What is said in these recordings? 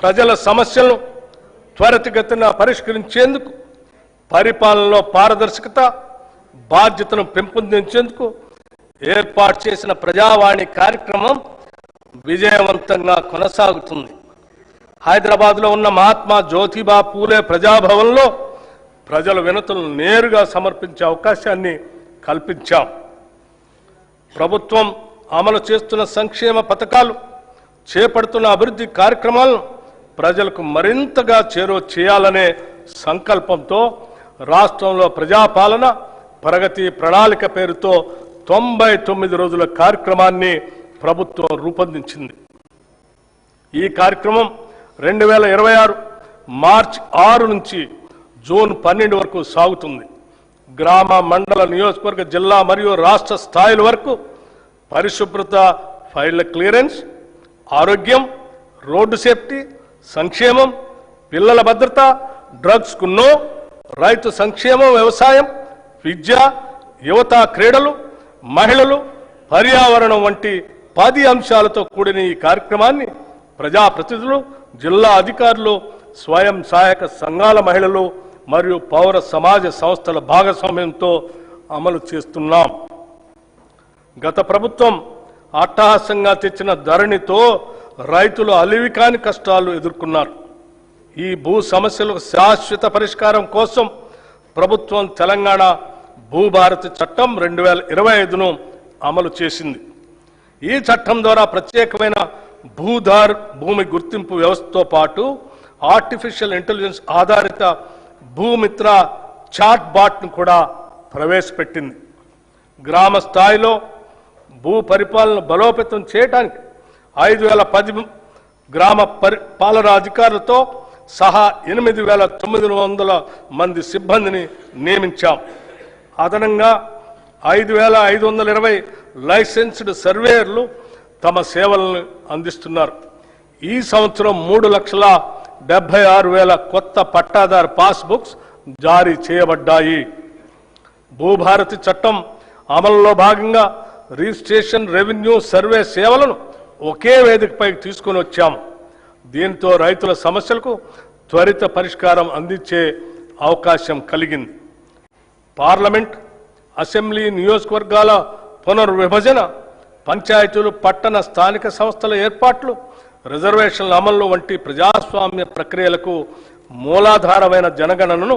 ప్రజల సమస్యలను త్వరితగతిన పరిష్కరించేందుకు, పరిపాలనలో పారదర్శకత, బాధ్యతను పెంపొందించేందుకు ఏర్పాటు చేసిన ప్రజావాణి కార్యక్రమం విజయవంతంగా కొనసాగుతుంది. హైదరాబాద్లో ఉన్న మహాత్మా జ్యోతిబా పూలే ప్రజాభవన్లో ప్రజల వినతులను నేరుగా సమర్పించే అవకాశాన్ని కల్పించాం. ప్రభుత్వం అమలు చేస్తున్న సంక్షేమ పథకాలు, చేపడుతున్న అభివృద్ధి కార్యక్రమాలను ప్రజలకు మరింతగా చేరువ చేయాలనే సంకల్పంతో రాష్ట్రంలో ప్రజాపాలన ప్రగతి ప్రణాళిక పేరుతో 99 రోజుల కార్యక్రమాన్ని ప్రభుత్వం రూపొందించింది. ఈ కార్యక్రమం 2026 మార్చి 6 నుంచి జూన్ 12 వరకు సాగుతుంది. గ్రామ, మండల, నియోజకవర్గ, జిల్లా మరియు రాష్ట్ర స్థాయిల వరకు పరిశుభ్రత, ఫైళ్ల క్లియరెన్స్, ఆరోగ్యం, రోడ్డు సేఫ్టీ, సంక్షేమం, పిల్లల భద్రత, డ్రగ్స్ కు నో, రైతు సంక్షేమం, వ్యవసాయం, విద్య, యువత, క్రీడలు, మహిళలు, పర్యావరణం వంటి 10 అంశాలతో కూడిన ఈ కార్యక్రమాన్ని ప్రజాప్రతినిధులు, జిల్లా అధికారులు, స్వయం సహాయక సంఘాల మహిళలు మరియు పౌర సమాజ సంస్థల భాగస్వామ్యంతో అమలు చేస్తున్నాం. గత ప్రభుత్వం అట్టహాసంగా తెచ్చిన ధరణితో రైతులు అలివికాని కష్టాలు ఎదుర్కొన్నారు. ఈ భూ సమస్యలకు శాశ్వత పరిష్కారం కోసం ప్రభుత్వం తెలంగాణ భూభారతి చట్టం 2025ను అమలు చేసింది. ఈ చట్టం ద్వారా ప్రత్యేకమైన భూమి గుర్తింపు వ్యవస్థతో పాటు ఆర్టిఫిషియల్ ఇంటెలిజెన్స్ ఆధారిత భూమిత్ర చాట్ బాట్ను కూడా ప్రవేశపెట్టింది. గ్రామ స్థాయిలో భూ పరిపాలన బలోపేతం చేయడానికి 5010 గ్రామ పాలనా అధికారులతో సహా 8900 మంది సిబ్బందిని నియమించాం. అదనంగా 5520 లైసెన్స్డ్ సర్వేయర్లు తమ సేవలను అందిస్తున్నారు. ఈ సంవత్సరం 3,76,000 కొత్త పట్టాదారు పాస్బుక్స్ జారీ చేయబడ్డాయి. భూభారతి చట్టం అమలులో భాగంగా రిజిస్ట్రేషన్, రెవెన్యూ, సర్వే సేవలను ఒకే వేదికపై తీసుకొని వచ్చాం. దీంతో రైతుల సమస్యలకు త్వరిత పరిష్కారం అందించే అవకాశం కలిగింది. పార్లమెంట్, అసెంబ్లీ, నియోజకవర్గాల పునర్విభజన, పంచాయతీలు, పట్టణ స్థానిక సంస్థల ఏర్పాట్లు, రిజర్వేషన్ల అమలు వంటి ప్రజాస్వామ్య ప్రక్రియలకు మూలాధారమైన జనగణనను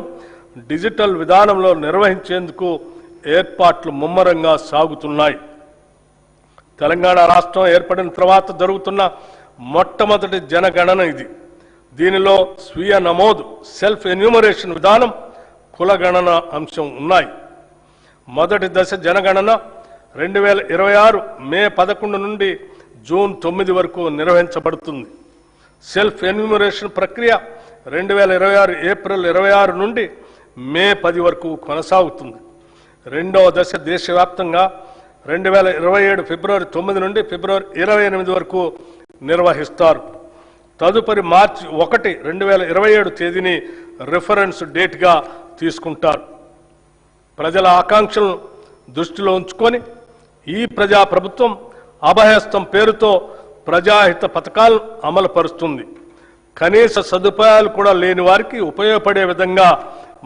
డిజిటల్ విధానంలో నిర్వహించేందుకు ఏర్పాట్లు ముమ్మరంగా సాగుతున్నాయి. తెలంగాణ రాష్ట్రం ఏర్పడిన తర్వాత జరుగుతున్న మొట్టమొదటి జనగణన ఇది. దీనిలో స్వీయ నమోదు, సెల్ఫ్ ఎన్యూమరేషన్ విధానం, కులగణన అంశం ఉన్నాయి. మొదటి దశ జనగణన 2026 మే 11 నుండి జూన్ 9 వరకు నిర్వహించబడుతుంది. సెల్ఫ్ ఎన్యూమరేషన్ ప్రక్రియ 2026 ఏప్రిల్ 26 నుండి మే 10 వరకు కొనసాగుతుంది. రెండవ దశ దేశవ్యాప్తంగా 2027 ఫిబ్రవరి 9 నుండి ఫిబ్రవరి 28 వరకు నిర్వహిస్తారు. తదుపరి మార్చి 1, 2027 తేదీని రిఫరెన్స్ డేట్గా తీసుకుంటారు. ప్రజల ఆకాంక్షలను దృష్టిలో ఉంచుకొని ఈ ప్రజా ప్రభుత్వం అభయహస్తం పేరుతో ప్రజాహిత పథకాలను అమలు పరుస్తుంది. కనీస సదుపాయాలు కూడా లేని వారికి ఉపయోగపడే విధంగా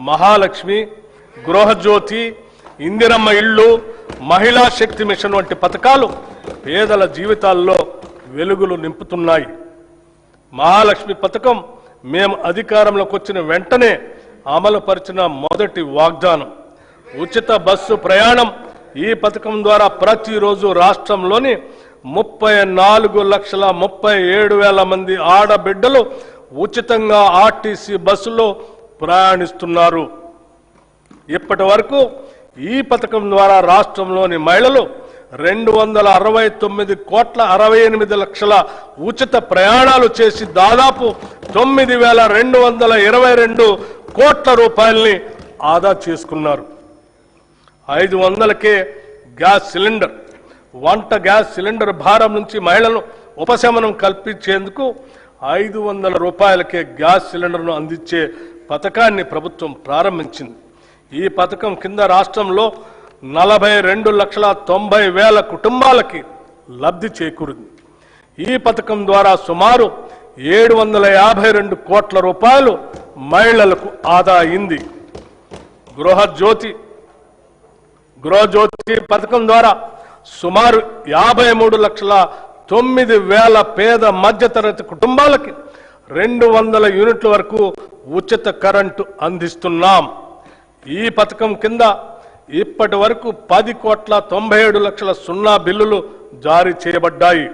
మహాలక్ష్మి, గృహజ్యోతి, ఇందిరమ్మ ఇళ్ళు, మహిళా శక్తి మిషన్ వంటి పథకాలు పేదల జీవితాల్లో వెలుగులు నింపుతున్నాయి. మహాలక్ష్మి పథకం మేము అధికారంలోకి వచ్చిన వెంటనే అమలుపరిచిన మొదటి వాగ్దానం. ఉచిత బస్సు ప్రయాణం. ఈ పథకం ద్వారా ప్రతిరోజు రాష్ట్రంలోని 34,37,000 మంది ఆడబిడ్డలు ఉచితంగా ఆర్టీసీ బస్సులో ప్రయాణిస్తున్నారు. ఇప్పటి వరకు ఈ పథకం ద్వారా రాష్ట్రంలోని మహిళలు 269,68,00,000 ఉచిత ప్రయాణాలు చేసి దాదాపు 9,222 కోట్ల రూపాయల్ని ఆదా చేసుకున్నారు. 500కే గ్యాస్ సిలిండర్. వంట గ్యాస్ సిలిండర్ భారం నుంచి మహిళలను ఉపశమనం కల్పించేందుకు 500 రూపాయలకే గ్యాస్ సిలిండర్ను అందించే పథకాన్ని ప్రభుత్వం ప్రారంభించింది. ఈ పథకం కింద రాష్ట్రంలో 42,90,000 కుటుంబాలకి లబ్ధి చేకూరింది. ఈ పథకం ద్వారా సుమారు 752 కోట్ల రూపాయలు మహిళలకు ఆదా అయింది. గృహజ్యోతి పథకం ద్వారా సుమారు 53,09,000 పేద మధ్యతరగతి కుటుంబాలకి 200 యూనిట్ల వరకు ఉచిత కరెంటు అందిస్తున్నాం. ఈ పథకం కింద ఇప్పటి వరకు 10,97,00,000 సున్నా బిల్లులు జారీ చేయబడ్డాయి.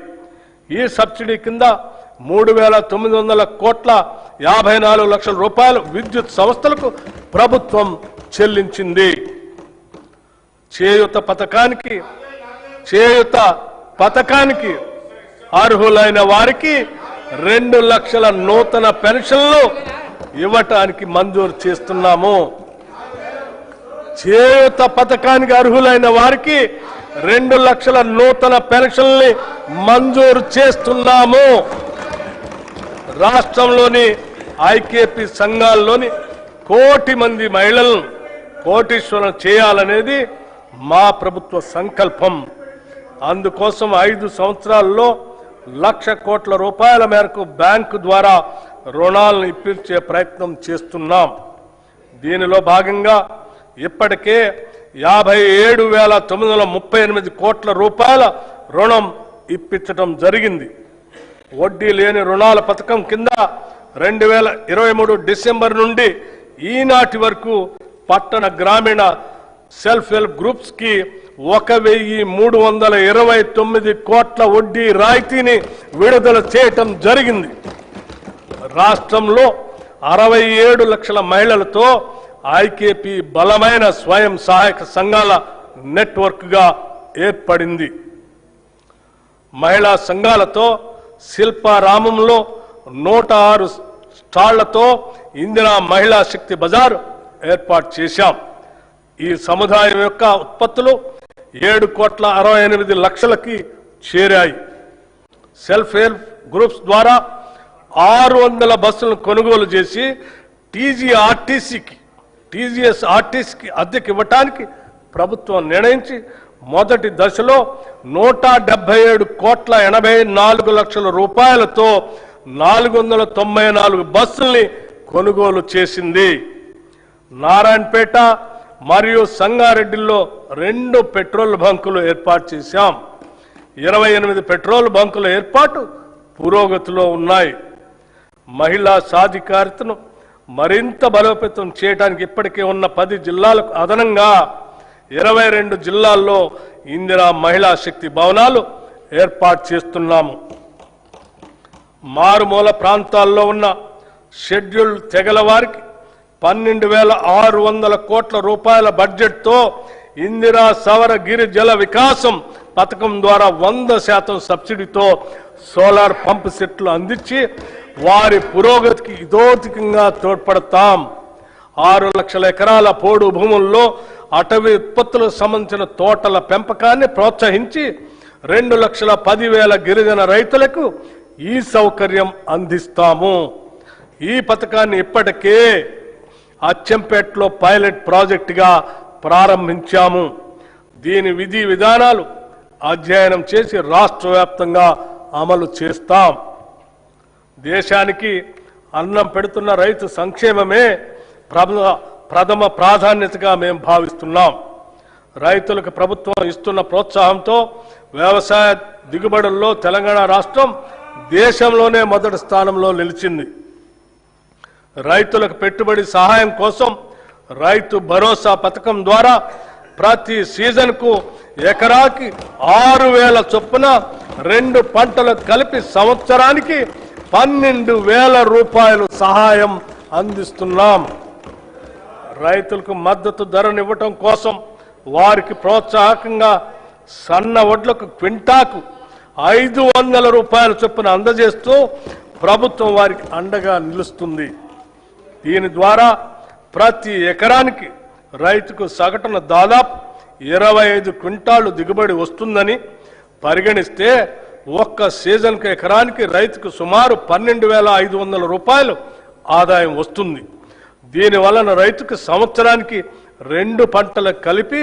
ఈ సబ్సిడీ కింద 3,900,54 లక్షల రూపాయలు విద్యుత్ సంస్థలకు ప్రభుత్వం చెల్లించింది. చేయూత పథకానికి అర్హులైన వారికి 2 లక్షల నూతన పెన్షన్లు ఇవ్వటానికి మంజూరు చేస్తున్నాము. చేయూత పథకానికి అర్హులైన వారికి 2 లక్షల నూతన పెన్షన్లు మంజూరు చేస్తున్నాము. రాష్ట్రంలోని ఐకేపీ సంఘాల్లోని 1 కోటి మంది మహిళలను కోటీశ్వరం చేయాలనేది మా ప్రభుత్వ సంకల్పం. అందుకోసం 5 సంవత్సరాల్లో 1,00,000 కోట్ల రూపాయల మేరకు బ్యాంకు ద్వారా రుణాలను ఇప్పించే ప్రయత్నం చేస్తున్నాం. దీనిలో భాగంగా ఇప్పటికే 57,938 కోట్ల రూపాయల రుణం ఇప్పించడం జరిగింది. వడ్డీ లేని రుణాల పథకం కింద 2023 డిసెంబర్ నుండి ఈనాటి వరకు పట్టణ గ్రామీణ సెల్ఫ్ హెల్ప్ గ్రూప్స్ కి 1,329 కోట్ల వడ్డీ రాయితీని విడుదల చేయటం జరిగింది. రాష్ట్రంలో 67 లక్షల మహిళలతో ఐకేపీ బలమైన స్వయం సహాయక సంఘాల నెట్వర్క్ గా ఏర్పడింది. మహిళా సంఘాలతో శిల్పారామంలో 106 స్టాళ్లతో ఇందిరా మహిళా శక్తి బజార్ ఏర్పాటు చేశాం. ఈ సముదాయం యొక్క ఉత్పత్తులు 7,68,00,000కి చేరాయి. సెల్ఫ్ హెల్ప్ గ్రూప్స్ ద్వారా 600 బస్సులను కొనుగోలు చేసి టీజీఎస్ఆర్టీసీకి అద్దెకి ఇవ్వటానికి ప్రభుత్వం నిర్ణయించి మొదటి దశలో 177,84,00,000 రూపాయలతో 494 బస్సుల్ని కొనుగోలు చేసింది. నారాయణపేట మరియు సంగారెడ్డిలో 2 పెట్రోల్ బంకులు ఏర్పాటు చేశాం. 28 పెట్రోల్ బంకుల ఏర్పాటు పురోగతిలో ఉన్నాయి. మహిళా సాధికారతను మరింత బలోపేతం చేయడానికి ఇప్పటికే ఉన్న 10 జిల్లాలకు అదనంగా 22 జిల్లాల్లో ఇందిరా మహిళా శక్తి భవనాలు ఏర్పాటు చేస్తున్నాము. మారుమూల ప్రాంతాల్లో ఉన్న షెడ్యూల్డ్ తెగల వారికి 12,600 కోట్ల రూపాయల బడ్జెట్తో ఇందిరా సవర గిరి జల వికాసం పథకం ద్వారా 100% సబ్సిడీతో సోలార్ పంప్ సెట్లు అందించి వారి పురోగతికి ఇదోతికంగా తోడ్పడతాం. 6 లక్షల ఎకరాల పోడు భూముల్లో అటవీ ఉత్పత్తులకు సంబంధించిన తోటల పెంపకాన్ని ప్రోత్సహించి 2,10,000 గిరిజన రైతులకు ఈ సౌకర్యం అందిస్తాము. ఈ పథకాన్ని ఇప్పటికే అచ్చంపేటలో పైలట్ ప్రాజెక్టుగా ప్రారంభించాము. దీని విధి విధానాలు అధ్యయనం చేసి రాష్ట్ర వ్యాప్తంగా అమలు చేస్తాం. దేశానికి అన్నం పెడుతున్న రైతు సంక్షేమమే ప్రథమ ప్రాధాన్యతగా మేము భావిస్తున్నాం. రైతులకు ప్రభుత్వం ఇస్తున్న ప్రోత్సాహంతో వ్యవసాయ దిగుబడుల్లో తెలంగాణ రాష్ట్రం దేశంలోనే మొదటి స్థానంలో నిలిచింది. రైతులకు పెట్టుబడి సహాయం కోసం రైతు భరోసా పథకం ద్వారా ప్రతి సీజన్కు ఎకరాకి 6,000 చొప్పున 2 పంటలు కలిపి సంవత్సరానికి 12,000 రూపాయలు సహాయం అందిస్తున్నాం. రైతులకు మద్దతు ధరనివ్వటం కోసం వారికి ప్రోత్సాహకంగా సన్న వడ్లకు క్వింటాకు 500 రూపాయల చొప్పున అందజేస్తూ ప్రభుత్వం వారికి అండగా నిలుస్తుంది. దీని ద్వారా ప్రతి ఎకరానికి రైతుకు సగటున దాదాపు 25 క్వింటాళ్లు దిగుబడి వస్తుందని పరిగణిస్తే ఒక్క సీజన్కు ఎకరానికి రైతుకు సుమారు 12,500 రూపాయలు ఆదాయం వస్తుంది. దీని వలన రైతుకు సంవత్సరానికి 2 పంటలు కలిపి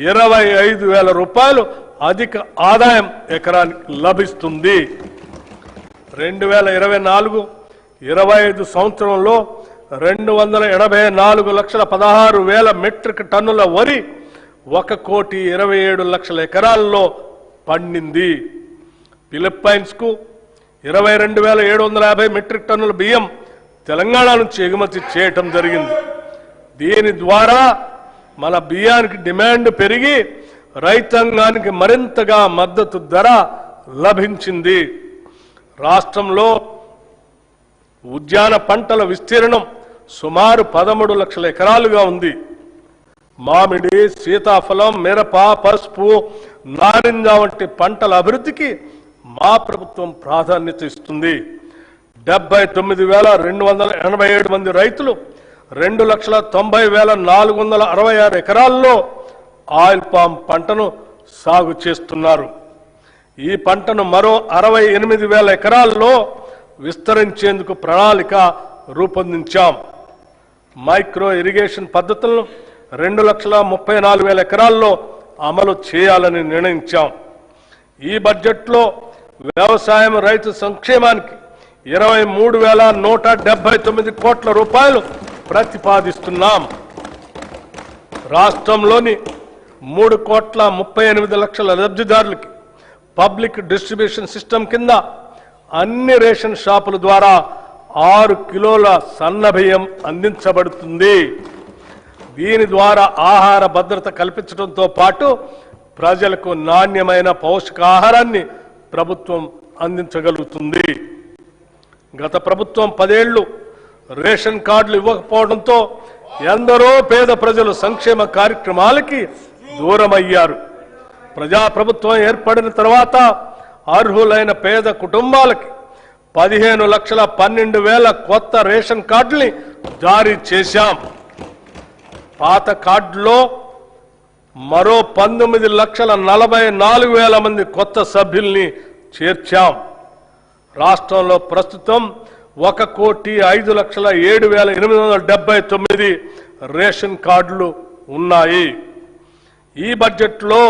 25,000 రూపాయలు అధిక ఆదాయం ఎకరానికి లభిస్తుంది. 2024-25 సంవత్సరంలో 284,16,000 మెట్రిక్ టన్నుల వరి 1,27,00,000 ఎకరాల్లో పండింది. ఫిలిప్పైన్స్కు 22,750 మెట్రిక్ టన్నుల బియ్యం తెలంగాణ నుంచి ఎగుమతి చేయటం జరిగింది. దీని ద్వారా మన బియ్యానికి డిమాండ్ పెరిగి రైతాంగానికి మరింతగా మద్దతు ధర లభించింది. రాష్ట్రంలో ఉద్యాన పంటల విస్తీర్ణం సుమారు 13 లక్షల ఎకరాలుగా ఉంది. మామిడి, సీతాఫలం, మిరప, పసుపు, నారింజ వంటి పంటల అభివృద్ధికి మా ప్రభుత్వం ప్రాధాన్యత ఇస్తుంది. 79,287 మంది రైతులు 2,90,466 ఎకరాల్లో ఆయిల్ పామ్ పంటను సాగు చేస్తున్నారు. ఈ పంటను మరో 68,000 ఎకరాల్లో విస్తరించేందుకు ప్రణాళిక రూపొందించాం. మైక్రో ఇరిగేషన్ పద్ధతులను 2,34,000 ఎకరాల్లో అమలు చేయాలని నిర్ణయించాం. ఈ బడ్జెట్లో వ్యవసాయం రైతు సంక్షేమానికి 23,179 కోట్ల రూపాయలు ప్రతిపాదిస్తున్నాం. రాష్ట్రంలోని 3,38,00,000 లబ్ధిదారులకి పబ్లిక్ డిస్ట్రిబ్యూషన్ సిస్టమ్ కింద అన్ని రేషన్ షాపుల ద్వారా 6 కిలోల సన్న బియ్యం అందించబడుతుంది. దీని ద్వారా ఆహార భద్రత కల్పించడంతో పాటు ప్రజలకు నాణ్యమైన పౌష్టికాహారాన్ని ప్రభుత్వం అందించగలుగుతుంది. గత ప్రభుత్వం 10 ఏళ్లు రేషన్ కార్డులు ఇవ్వకపోవడంతో ఎందరో పేద ప్రజలు సంక్షేమ కార్యక్రమాలకి దూరమయ్యారు. ప్రజాప్రభుత్వం ఏర్పడిన తర్వాత అర్హులైన పేద కుటుంబాలకి 15,12,000 కొత్త రేషన్ కార్డుల్ని జారీ చేశాం. పాత కార్డులో మరో 19,44,000 మంది కొత్త సభ్యుల్ని చేర్చాం. రాష్ట్రంలో ప్రస్తుతం 1,05,07,879 రేషన్ కార్డులు ఉన్నాయి. ఈ బడ్జెట్లో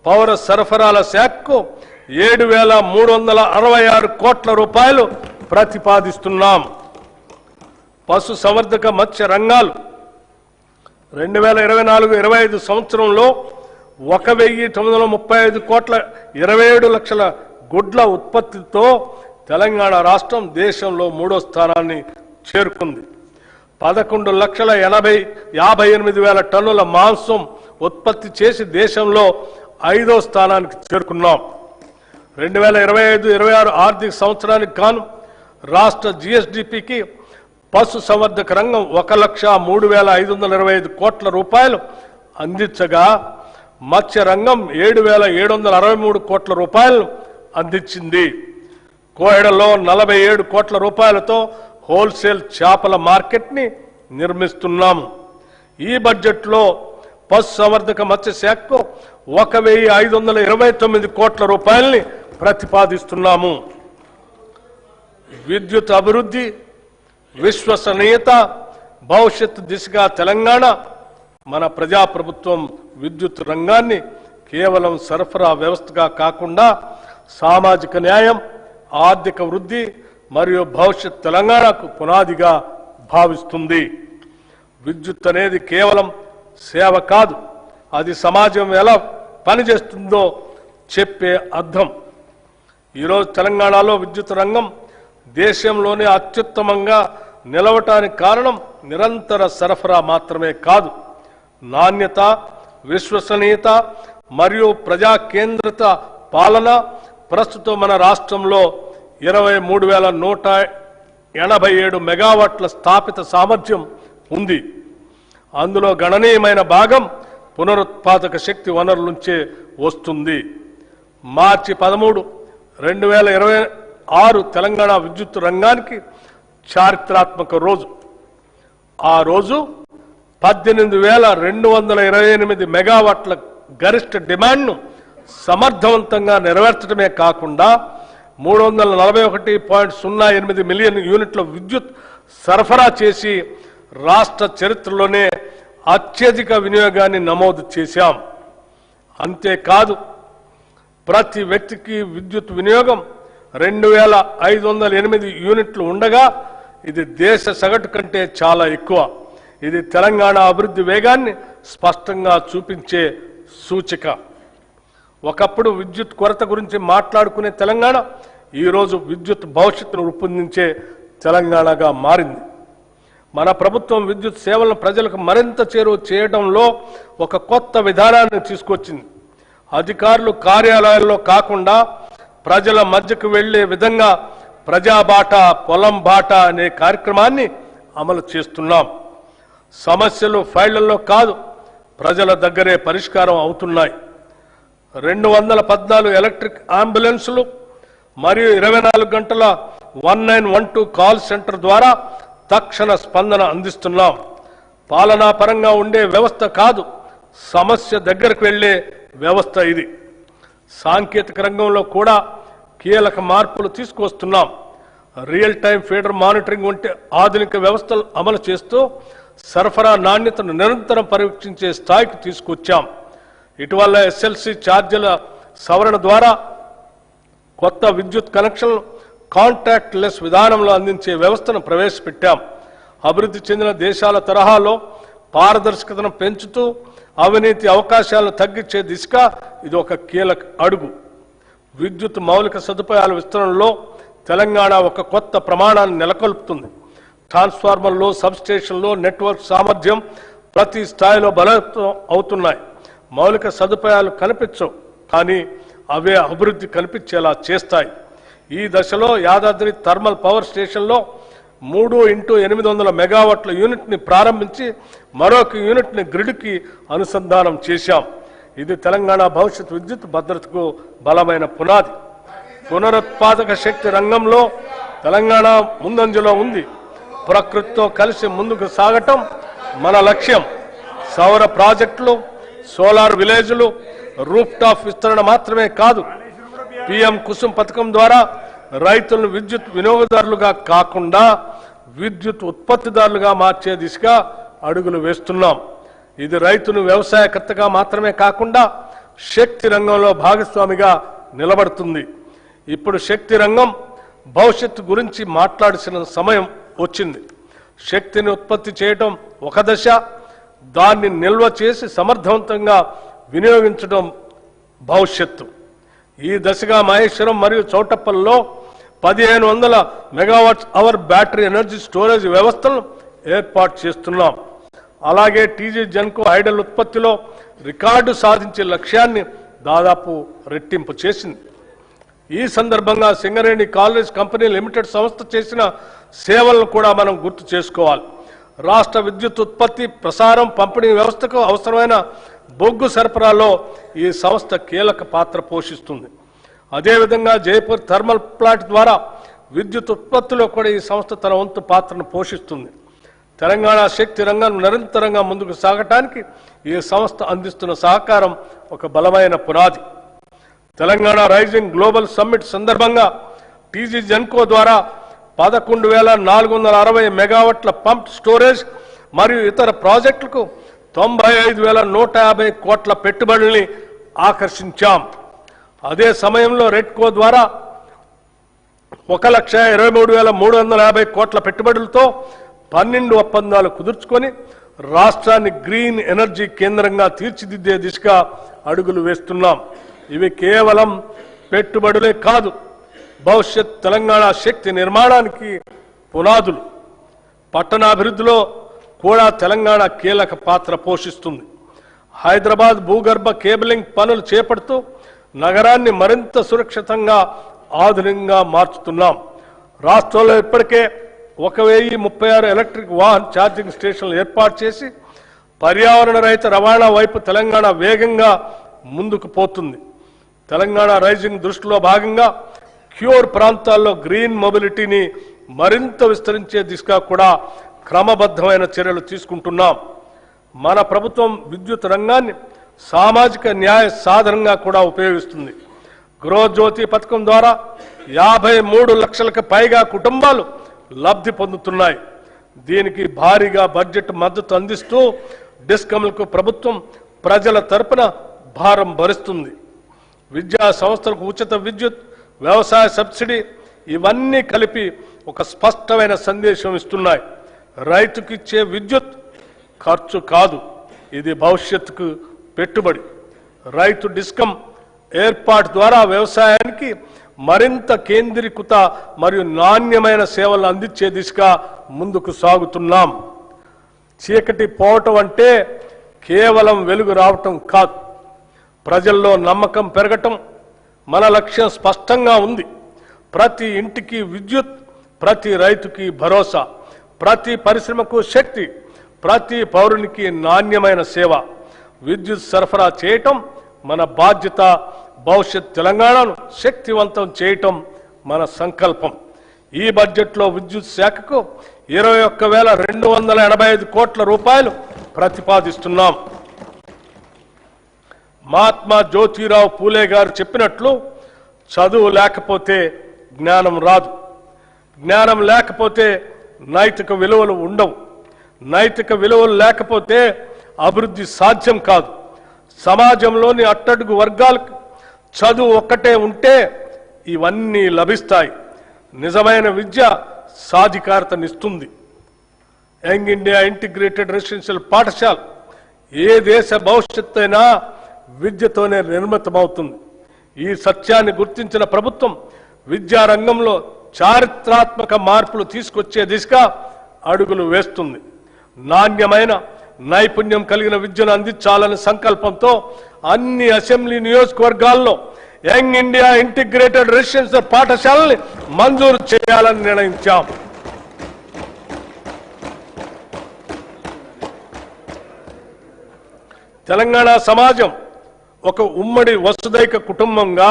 పౌర సరఫరాల శాఖకు 7,366 కోట్ల రూపాయలు ప్రతిపాదిస్తున్నాం. పశు సంవర్ధక మత్స్య రంగాలు 2024-25 సంవత్సరంలో 1,935 కోట్ల 27 లక్షల గుడ్ల ఉత్పత్తితో తెలంగాణ రాష్ట్రం దేశంలో 3వ స్థానాన్ని చేరుకుంది. 11,58,000 టన్నుల మాంసం ఉత్పత్తి చేసి దేశంలో 5వ స్థానానికి చేరుకున్నాం. 2025-26 ఆర్థిక సంవత్సరానికి గాను రాష్ట్ర జిఎస్డిపికి పశు సంవర్ధక రంగం 1,03,525 కోట్ల రూపాయలు అందించగా మత్స్య రంగం 7,763 కోట్ల రూపాయలు అందించింది. కోయడలో 47 కోట్ల రూపాయలతో హోల్సేల్ చేపల మార్కెట్ని నిర్మిస్తున్నాము. ఈ బడ్జెట్లో పశు సంవర్ధక మత్స్య శాఖకు 1,529 కోట్ల రూపాయల్ని ప్రతిపాదిస్తున్నాము. విద్యుత్ అభివృద్ధి, విశ్వసనీయత, భవిష్యత్తు దిశగా తెలంగాణ మన ప్రజాప్రభుత్వం విద్యుత్ రంగాన్ని కేవలం సరఫరా వ్యవస్థగా కాకుండా సామాజిక న్యాయం, ఆర్థిక వృద్ధి మరియు భవిష్యత్ తెలంగాణకు పునాదిగా భావిస్తుంది. విద్యుత్ అనేది కేవలం సేవ కాదు, అది సమాజం ఎలా పనిచేస్తుందో చెప్పే అర్థం. ఈరోజు తెలంగాణలో విద్యుత్ రంగం దేశంలోనే అత్యుత్తమంగా నిలవటానికి కారణం నిరంతర సరఫరా మాత్రమే కాదు, నాణ్యత, విశ్వసనీయత మరియు ప్రజా కేంద్రిత పాలన. ప్రస్తుతం మన రాష్ట్రంలో 23,187 మెగావాట్ల స్థాపిత సామర్థ్యం ఉంది. అందులో గణనీయమైన భాగం పునరుత్పాదక శక్తి వనరుల నుంచే వస్తుంది. మార్చి 13, 2026 తెలంగాణ విద్యుత్ రంగానికి చారిత్రాత్మక రోజు. ఆ రోజు 18,228 మెగావాట్ల గరిష్ట డిమాండ్ను సమర్థవంతంగా నెరవేర్చడమే కాకుండా 341.08 మిలియన్ యూనిట్ల విద్యుత్ సరఫరా చేసి రాష్ట్ర చరిత్రలోనే అత్యధిక వినియోగాన్ని నమోదు చేశాం. అంతేకాదు, ప్రతి వ్యక్తికి విద్యుత్ వినియోగం 2508 యూనిట్లు ఉండగా ఇది దేశ సగటు కంటే చాలా ఎక్కువ. ఇది తెలంగాణ అభివృద్ధి వేగాన్ని స్పష్టంగా చూపించే సూచిక. ఒకప్పుడు విద్యుత్ కొరత గురించి మాట్లాడుకునే తెలంగాణ ఈరోజు విద్యుత్ భవిష్యత్తును రూపొందించే తెలంగాణగా మారింది. మన ప్రభుత్వం విద్యుత్ సేవలను ప్రజలకు మరింత చేరువ చేయడంలో ఒక కొత్త విధానాన్ని తీసుకొచ్చింది. అధికారులు కార్యాలయాల్లో కాకుండా ప్రజల మధ్యకు వెళ్లే విధంగా ప్రజాబాట పొలం బాట అనే కార్యక్రమాన్ని అమలు చేస్తున్నాం. సమస్యలు ఫైళ్లలో కాదు, ప్రజల దగ్గరే పరిష్కారం అవుతున్నాయి. 214 ఎలక్ట్రిక్ అంబులెన్సులు మరియు 24 గంటల 1912 కాల్ సెంటర్ ద్వారా తక్షణ స్పందన అందిస్తున్నాం. పాలనా పరంగా ఉండే వ్యవస్థ కాదు, సమస్య దగ్గరకు వెళ్లే వ్యవస్థ ఇది. సాంకేతిక రంగంలో కూడా కీలక మార్పులు తీసుకువస్తున్నాం. రియల్ టైం ఫీడర్ మానిటరింగ్ వంటి ఆధునిక వ్యవస్థలు అమలు చేస్తూ సరఫరా నాణ్యతను నిరంతరం పరీక్షించే స్థాయికి తీసుకొచ్చాం. ఇటీవల ఎస్ఎల్సి ఛార్జీల సవరణ ద్వారా కొత్త విద్యుత్ కనెక్షన్లు కాంట్రాక్ట్ లెస్ విధానంలో అందించే వ్యవస్థను ప్రవేశపెట్టాం. అభివృద్ధి చెందిన దేశాల తరహాలో పారదర్శకతను పెంచుతూ అవినీతి అవకాశాలను తగ్గించే దిశగా ఇది ఒక కీలక అడుగు. విద్యుత్ మౌలిక సదుపాయాల విస్తరణలో తెలంగాణ ఒక కొత్త ప్రమాణాన్ని నెలకొల్పుతుంది. ట్రాన్స్ఫార్మర్లు, సబ్స్టేషన్లు, నెట్వర్క్ సామర్థ్యం ప్రతి స్థాయిలో బలోపేతం అవుతున్నాయి. మౌలిక సదుపాయాలు కనిపించవు, కానీ అవే అభివృద్ధి కనిపించేలా చేస్తాయి. ఈ దశలో యాదాద్రి థర్మల్ పవర్ స్టేషన్లో 3x800 మెగావాట్ల యూనిట్ని ప్రారంభించి మరొక యూనిట్ని గ్రిడ్కి అనుసంధానం చేశాం. ఇది తెలంగాణ భవిష్యత్ విద్యుత్ భద్రతకు బలమైన పునాది. పునరుత్పాదక శక్తి రంగంలో తెలంగాణ ముందంజలో ఉంది. ప్రకృతితో కలిసి ముందుకు సాగటం మన లక్ష్యం. సౌర ప్రాజెక్టులు, సోలార్ విలేజ్లు, రూఫ్ టాప్ విస్తరణ మాత్రమే కాదు, పిఎం కుసుమ్ పథకం ద్వారా రైతులను విద్యుత్ వినియోగదారులుగా కాకుండా విద్యుత్ ఉత్పత్తిదారులుగా మార్చే దిశగా అడుగులు వేస్తున్నాం. ఇది రైతును వ్యవసాయకర్తగా మాత్రమే కాకుండా శక్తి రంగంలో భాగస్వామిగా నిలబడుతుంది. ఇప్పుడు శక్తి రంగం భవిష్యత్తు గురించి మాట్లాడాల్సిన సమయం వచ్చింది. శక్తిని ఉత్పత్తి చేయడం ఒక దశ, దాన్ని నిల్వ చేసి సమర్థవంతంగా వినియోగించడం భవిష్యత్తు. ఈ దశగా మహేశ్వరం మరియు చౌటప్పల్లో 1500 megawatts hour battery energy storage వ్యవస్థలను ఏర్పాటు చేస్తున్నాం. అలాగే టీజీ జెన్కో హైడల్ ఉత్పత్తిలో రికార్డు సాధించే లక్ష్యాన్ని దాదాపు రెట్టింపు చేసింది. ఈ సందర్భంగా సింగరేణి కాలేజ్ కంపెనీ లిమిటెడ్ సంస్థ చేసిన సేవలను కూడా మనం గుర్తు చేసుకోవాలి. రాష్ట్ర విద్యుత్ ఉత్పత్తి, ప్రసారం, పంపిణీ వ్యవస్థకు అవసరమైన బొగ్గు సరఫరాలో ఈ సంస్థ కీలక పాత్ర పోషిస్తుంది. అదేవిధంగా జైపూర్ థర్మల్ ప్లాంట్ ద్వారా విద్యుత్ ఉత్పత్తిలో కూడా ఈ సంస్థ తన వంతు పాత్రను పోషిస్తుంది. తెలంగాణ శక్తి రంగం నిరంతరంగా ముందుకు సాగటానికి ఈ సంస్థ అందిస్తున్న సహకారం ఒక బలమైన పునాది. తెలంగాణ రైజింగ్ గ్లోబల్ సమ్మిట్ సందర్భంగా టీజీ జెన్కో ద్వారా 11,460 మెగావాట్ల పంప్ స్టోరేజ్ మరియు ఇతర ప్రాజెక్టులకు 95,150 కోట్ల పెట్టుబడుల్ని ఆకర్షించాం. అదే సమయంలో రెడ్కో ద్వారా 1,23,350 కోట్ల పెట్టుబడులతో 12 ఒప్పందాలు కుదుర్చుకొని రాష్ట్రాన్ని గ్రీన్ ఎనర్జీ కేంద్రంగా తీర్చిదిద్దే దిశగా అడుగులు వేస్తున్నాం. ఇవి కేవలం పెట్టుబడులే కాదు, భవిష్యత్ తెలంగాణ శక్తి నిర్మాణానికి పునాదులు. పట్టణాభివృద్ధిలో కూడా తెలంగాణ కీలక పాత్ర పోషిస్తుంది. హైదరాబాద్ భూగర్భ కేబులింగ్ పనులు చేపడుతూ నగరాన్ని మరింత సురక్షితంగా, ఆధునికంగా మార్చుతున్నాం. రాష్ట్రంలో ఇప్పటికే 1036 ఎలక్ట్రిక్ వాహన్ ఛార్జింగ్ స్టేషన్లు ఏర్పాటు చేసి పర్యావరణ రహిత రవాణా వైపు తెలంగాణ వేగంగా ముందుకు పోతుంది. తెలంగాణ రైజింగ్ దృష్టిలో భాగంగా క్యూర్ ప్రాంతాల్లో గ్రీన్ మొబిలిటీని మరింత విస్తరించే దిశగా కూడా క్రమబద్ధమైన చర్యలు తీసుకుంటున్నాం. మన ప్రభుత్వం విద్యుత్ రంగాన్ని సామాజిక న్యాయ సాధనంగా కూడా ఉపయోగిస్తుంది. గృహజ్యోతి పథకం ద్వారా 53 లక్షలకు పైగా కుటుంబాలు లబ్ధి పొందుతున్నాయి. దీనికి భారీగా బడ్జెట్ మద్దతు అందిస్తూ డిస్కమ్లకు ప్రభుత్వం ప్రజల తరపున భారం భరిస్తుంది. విద్యా సంస్థలకు ఉచిత విద్యుత్, వ్యవసాయ సబ్సిడీ ఇవన్నీ కలిపి ఒక స్పష్టమైన సందేశం ఇస్తున్నాయి. రైతుకి ఇచ్చే విద్యుత్ ఖర్చు కాదు, ఇది భవిష్యత్తుకు పెట్టుబడి. రైతు డిస్కమ్ ఏర్పాటు ద్వారా వ్యవసాయానికి మరింత కేంద్రీకృత మరియు నాణ్యమైన సేవలు అందించే దిశగా ముందుకు సాగుతున్నాం. చీకటి పోవటం అంటే కేవలం వెలుగు రావటం కాదు, ప్రజల్లో నమ్మకం పెరగటం మన లక్ష్యం స్పష్టంగా ఉంది. ప్రతి ఇంటికి విద్యుత్, ప్రతి రైతుకి భరోసా, ప్రతి పరిశ్రమకు శక్తి, ప్రతి పౌరునికి నాణ్యమైన సేవ. విద్యుత్ సరఫరా చేయటం మన బాధ్యత. భవిష్యత్ తెలంగాణను శక్తివంతం చేయటం మన సంకల్పం. ఈ బడ్జెట్లో విద్యుత్ శాఖకు 21,285 కోట్ల రూపాయలు ప్రతిపాదిస్తున్నాం. మహాత్మా జ్యోతిరావు పూలే గారు చెప్పినట్లు చదువు లేకపోతే జ్ఞానం రాదు, జ్ఞానం లేకపోతే నైతిక విలువలు ఉండవు, నైతిక విలువలు లేకపోతే అభివృద్ధి సాధ్యం కాదు. సమాజంలోని అట్టడుగు వర్గాలకు చదువు ఒక్కటే ఉంటే ఇవన్నీ లభిస్తాయి. నిజమైన విద్య సాధికారతనిస్తుంది. యంగ్ ఇండియా ఇంటిగ్రేటెడ్ రెసిడెన్షియల్ పాఠశాల ఏ దేశ భవిష్యత్తు అయినా విద్యతోనే నిర్మితమవుతుంది. ఈ సత్యాన్ని గుర్తించిన ప్రభుత్వం విద్యారంగంలో చారిత్రాత్మక మార్పులు తీసుకొచ్చే దిశగా అడుగులు వేస్తుంది. నాణ్యమైన నైపుణ్యం కలిగిన విద్యను అందించాలనే సంకల్పంతో అన్ని అసెంబ్లీ నియోజకవర్గాల్లో యంగ్ ఇండియా ఇంటిగ్రేటెడ్ రెసిడెన్షియల్ పాఠశాలని మంజూరు చేయాలని నిర్ణయించాం. తెలంగాణ సమాజం ఒక ఉమ్మడి వసుదైక కుటుంబంగా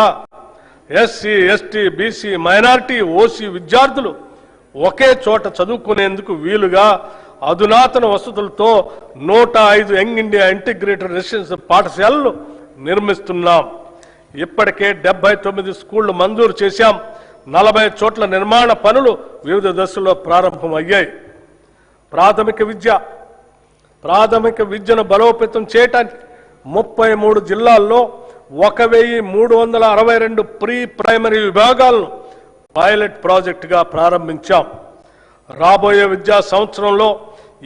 SC, ST, BC, minority, OC విద్యార్థులు ఒకే చోట చదువుకునేందుకు వీలుగా అధునాతన వసతులతో 105 యంగ్ ఇండియా ఇంటిగ్రేటెడ్ రెసిడెన్షియల్ పాఠశాలలు నిర్మిస్తున్నాం. ఇప్పటికే 79 స్కూళ్లు మంజూరు చేశాం. 40 చోట్ల నిర్మాణ పనులు వివిధ దశల్లో ప్రారంభమయ్యాయి. ప్రాథమిక విద్యను బలోపేతం చేయడానికి 33 జిల్లాల్లో 1,362 ప్రీ ప్రైమరీ విభాగాలను పైలట్ ప్రాజెక్టుగా ప్రారంభించాం. రాబోయే విద్యా సంవత్సరంలో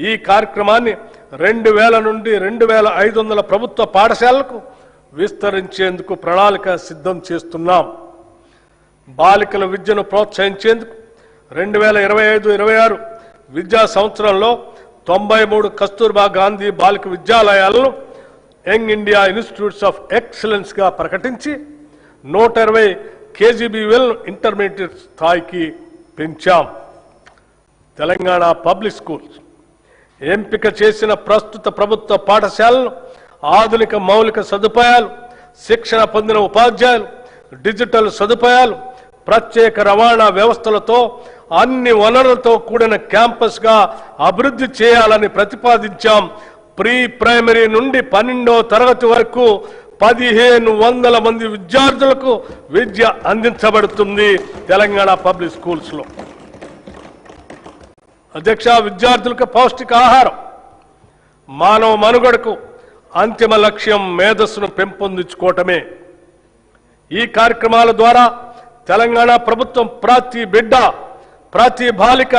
ఈ కార్యక్రమాన్ని 2,000 నుండి 2,500 ప్రభుత్వ పాఠశాలలకు విస్తరించేందుకు ప్రణాళిక సిద్ధం చేస్తున్నాం. బాలికల విద్యను ప్రోత్సహించేందుకు 2025-26 విద్యా సంవత్సరంలో 93 కస్తూర్బా గాంధీ బాలిక విద్యాలయాలను young India institutes of excellence గా ప్రకటించి 120 KGBL ఇంటర్మీడియట్ స్థాయికి పెంచాం. తెలంగాణ పబ్లిక్ స్కూల్స్ ఎంపిక చేసిన ప్రస్తుత ప్రభుత్వ పాఠశాలను ఆధునిక మౌలిక సదుపాయాలు, శిక్షణ పొందిన ఉపాధ్యాయులు, డిజిటల్ సదుపాయాలు, ప్రత్యేక రవాణా వ్యవస్థలతో అన్ని వనరులతో కూడిన క్యాంపస్ గా అభివృద్ధి చేయాలని ప్రతిపాదించాం. ప్రీ ప్రైమరీ నుండి 12వ తరగతి వరకు 1,500 మంది విద్యార్థులకు విద్య అందించబడుతుంది తెలంగాణ పబ్లిక్ స్కూల్స్ లో. అధ్యక్ష, విద్యార్థులకు పౌష్టికాహారం మానవ మనుగడకు అంతిమ లక్ష్యం మేధస్సును పెంపొందించుకోవటమే. ఈ కార్యక్రమాల ద్వారా తెలంగాణ ప్రభుత్వం ప్రతి బిడ్డ, ప్రతి బాలిక,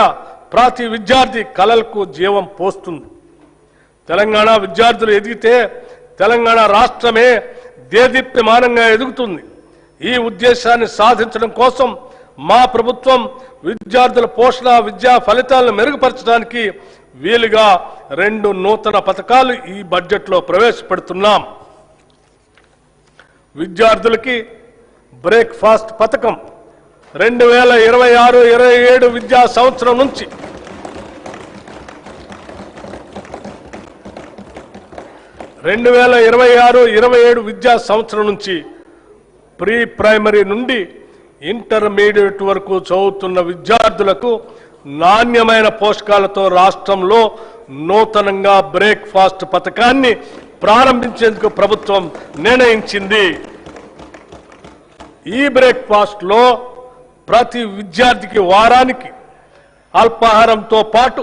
ప్రతి విద్యార్థి కలలకు జీవం పోస్తుంది. తెలంగాణ విద్యార్థులు ఎదిగితే తెలంగాణ రాష్ట్రమే దేదీప్యమానంగా ఎదుగుతుంది. ఈ ఉద్దేశాన్ని సాధించడం కోసం మా ప్రభుత్వం విద్యార్థుల పోషణ, విద్యా ఫలితాలను మెరుగుపరచడానికి వీలుగా 2 నూతన పథకాలు ఈ బడ్జెట్లో ప్రవేశపెడుతున్నాం. విద్యార్థులకి బ్రేక్ఫాస్ట్ పథకం 2026-27 విద్యా సంవత్సరం నుంచి 2026-27 విద్యా సంవత్సరం నుంచి ప్రీ ప్రైమరీ నుండి ఇంటర్మీడియట్ వరకు చదువుతున్న విద్యార్థులకు నాణ్యమైన పోషకాలతో రాష్ట్రంలో నూతనంగా బ్రేక్ఫాస్ట్ పథకాన్ని ప్రారంభించేందుకు ప్రభుత్వం నిర్ణయించింది. ఈ బ్రేక్ఫాస్ట్ లో ప్రతి విద్యార్థికి వారానికి అల్పాహారంతో పాటు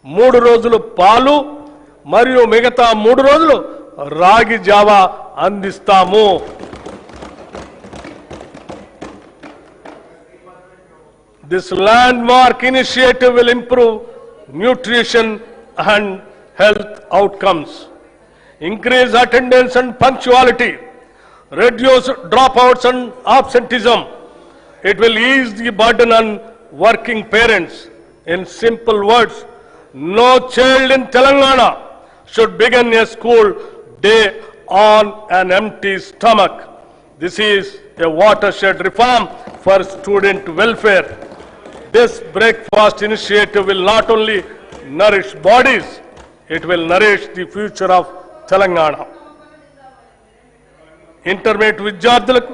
3 రోజులు పాలు మరియు మిగతా 3 రోజులు రాగి జావా అందిస్తాము. This landmark initiative will improve nutrition and health outcomes, increase attendance and punctuality, reduce dropouts and absenteeism. It will ease the burden on working parents. In simple words, no child in Telangana should begin a school day on an empty stomach. This is a watershed reform for student welfare. This breakfast initiative will not only nourish bodies, it will nourish the future of Telangana. Intermediate విద్యార్థులకు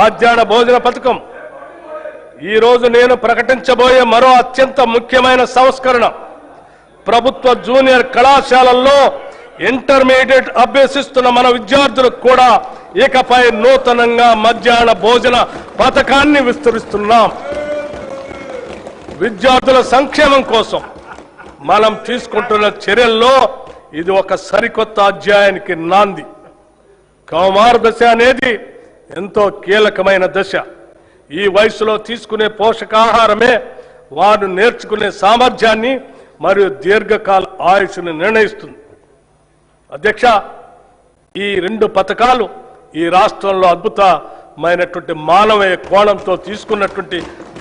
మధ్యాహ్న భోజన పథకం ఈ రోజు నేను ప్రకటించబోయే మరో అత్యంత ముఖ్యమైన సంస్కరణ. ప్రభుత్వ జూనియర్ కళాశాలల్లో ఇంటర్మీడియట్ అభ్యసిస్తున్న మన విద్యార్థులకు కూడా ఇకపై నూతనంగా మధ్యాహ్న భోజన పథకాన్ని విస్తరిస్తున్నాం. విద్యార్థుల సంక్షేమం కోసం మనం తీసుకుంటున్న చర్యల్లో ఇది ఒక సరికొత్త అధ్యాయానికి నాంది. కౌమార దశ అనేది ఎంతో కీలకమైన దశ. ఈ వయసులో తీసుకునే పోషకాహారమే వారు నేర్చుకునే సామర్థ్యాన్ని మరియు దీర్ఘకాల ఆయుష్ను నిర్ణయిస్తుంది. అధ్యక్ష, ఈ రెండు పథకాలు ఈ రాష్ట్రంలో అద్భుతమైనటువంటి మానవీయ కోణంతో తీసుకున్నటువంటి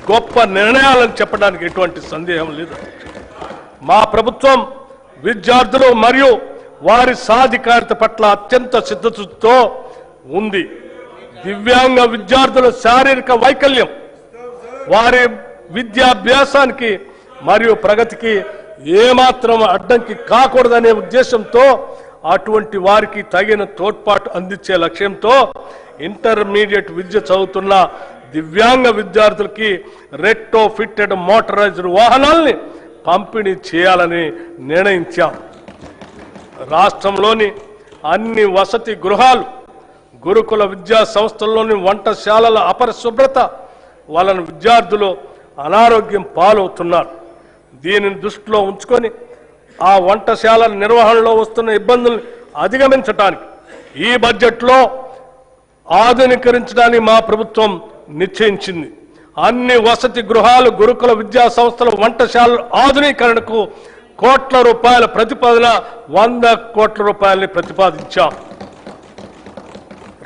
గొప్ప నిర్ణయాలను చెప్పడానికి ఎటువంటి సందేహం లేదు. మా ప్రభుత్వం విద్యార్థులు మరియు వారి సాధికారత పట్ల అత్యంత సిద్ధతతో ఉంది. దివ్యాంగ విద్యార్థుల శారీరక వైకల్యం వారి విద్యాభ్యాసానికి మరియు ప్రగతికి ఏమాత్రం అడ్డంకి కాకూడదనే ఉద్దేశంతో అటువంటి వారికి తగిన తోడ్పాటు అందించే లక్ష్యంతో ఇంటర్మీడియట్ విద్య చదువుతున్న దివ్యాంగ విద్యార్థులకి రెట్రో ఫిట్టెడ్ మోటరైజ్డ్ వాహనాల్ని పంపిణీ చేయాలని నిర్ణయించాం. రాష్ట్రంలోని అన్ని వసతి గృహాలు, గురుకుల విద్యా సంస్థల్లోని వంటశాలల అపరిశుభ్రత వలన విద్యార్థులు అనారోగ్యం పాలవుతున్నారు. దీనిని దృష్టిలో ఉంచుకొని ఆ వంటశాలల నిర్వహణలో వస్తున్న ఇబ్బందులను అధిగమించడానికి ఈ బడ్జెట్లో ఆధునీకరించడానికి మా ప్రభుత్వం నిశ్చయించింది. అన్ని వసతి గృహాలు, గురుకుల విద్యా సంస్థల వంటశాలల ఆధునీకరణకు కోట్ల రూపాయల ప్రతిపాదన 100 కోట్ల రూపాయలని ప్రతిపాదించాం.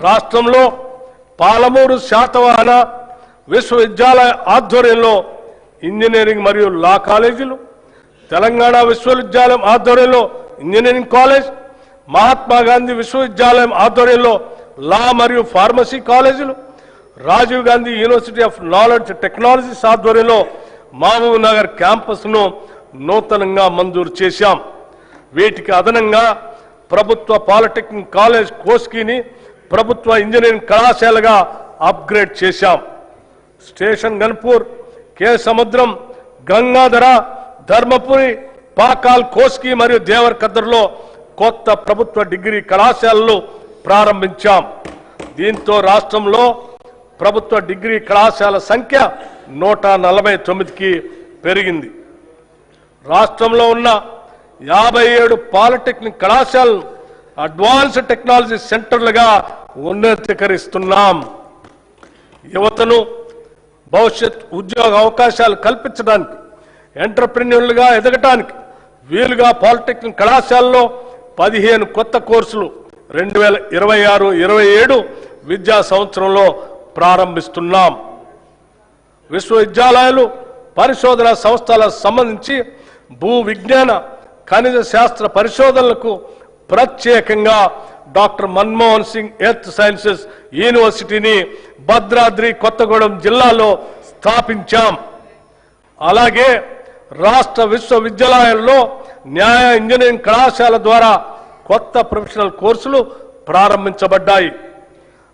రాష్ట్రంలో పాలమూరు శాతవాహన విశ్వవిద్యాలయ ఆధ్వర్యంలో ఇంజనీరింగ్ మరియు లా కాలేజీలు, తెలంగాణ విశ్వవిద్యాలయం ఆధ్వర్యంలో ఇంజనీరింగ్ కాలేజ్, మహాత్మా గాంధీ విశ్వవిద్యాలయం ఆధ్వర్యంలో లా మరియు ఫార్మసీ కాలేజీలు, Rajiv Gandhi university of knowledge technologies ఆధ్వర్యంలో మహబూబ్ నగర్ క్యాంపస్ను నూతనంగా మంజూరు చేశాం. వీటికి అదనంగా ప్రభుత్వ పాలిటెక్నిక్ కాలేజ్ కోస్కీని ప్రభుత్వ ఇంజనీరింగ్ కళాశాలగా అప్గ్రేడ్ చేశాం. స్టేషన్ గన్పూర్, కే సముద్రం, గంగాధర, ధర్మపురి, పాకాల్, కోస్కీ మరియు దేవరకద్రలో కొత్త ప్రభుత్వ డిగ్రీ కళాశాలలు ప్రారంభించాం. దీంతో రాష్ట్రంలో ప్రభుత్వ డిగ్రీ కళాశాల సంఖ్య 149కి పెరిగింది. రాష్ట్రంలో ఉన్న 57 పాలిటెక్నిక్ కళాశాలను అడ్వాన్స్డ్ టెక్నాలజీ సెంటర్లుగా ఉన్నతీకరిస్తున్నాం. యువతను భవిష్యత్ ఉద్యోగ అవకాశాలు కల్పించడానికి, ఎంటర్ప్రెన్యూర్లుగా ఎదగటానికి వీలుగా పాలిటెక్నిక్ కళాశాలలో 15 కొత్త కోర్సులు 2026-27 విద్యా సంవత్సరంలో ప్రారంభిస్తున్నాం. విశ్వవిద్యాలయాలు, పరిశోధన సంస్థలకు సంబంధించి భూ విజ్ఞాన, ఖనిజ శాస్త్ర పరిశోధనలకు ప్రత్యేకంగా doctor Manmohan Singh earth sciences యూనివర్సిటీని భద్రాద్రి కొత్తగూడెం జిల్లాలో స్థాపించాం. అలాగే రాష్ట్ర విశ్వవిద్యాలయాల్లో న్యాయ ఇంజనీరింగ్ కళాశాల ద్వారా కొత్త ప్రొఫెషనల్ కోర్సులు ప్రారంభించబడ్డాయి.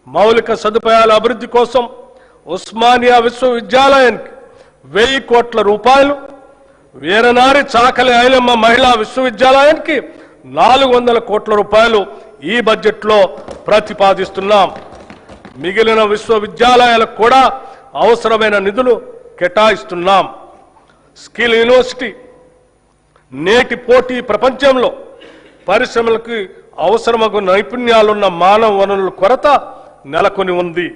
మౌలిక సదుపాయాల అభివృద్ధి కోసం ఉస్మానియా విశ్వవిద్యాలయానికి 1000 కోట్ల రూపాయలు, వీరనారి చాకలి ఐలమ్మ మహిళా విశ్వవిద్యాలయానికి 400 కోట్ల రూపాయలు ఈ బడ్జెట్లో ప్రతిపాదిస్తున్నాం. మిగిలిన విశ్వవిద్యాలయాలకు కూడా అవసరమైన నిధులు కేటాయిస్తున్నాం. స్కిల్ యూనివర్సిటీ నేటి పోటీ ప్రపంచంలో పరిశ్రమలకు అవసరమగు నైపుణ్యాలున్న మానవ వనరుల కొరత నెలకొని ఉంది.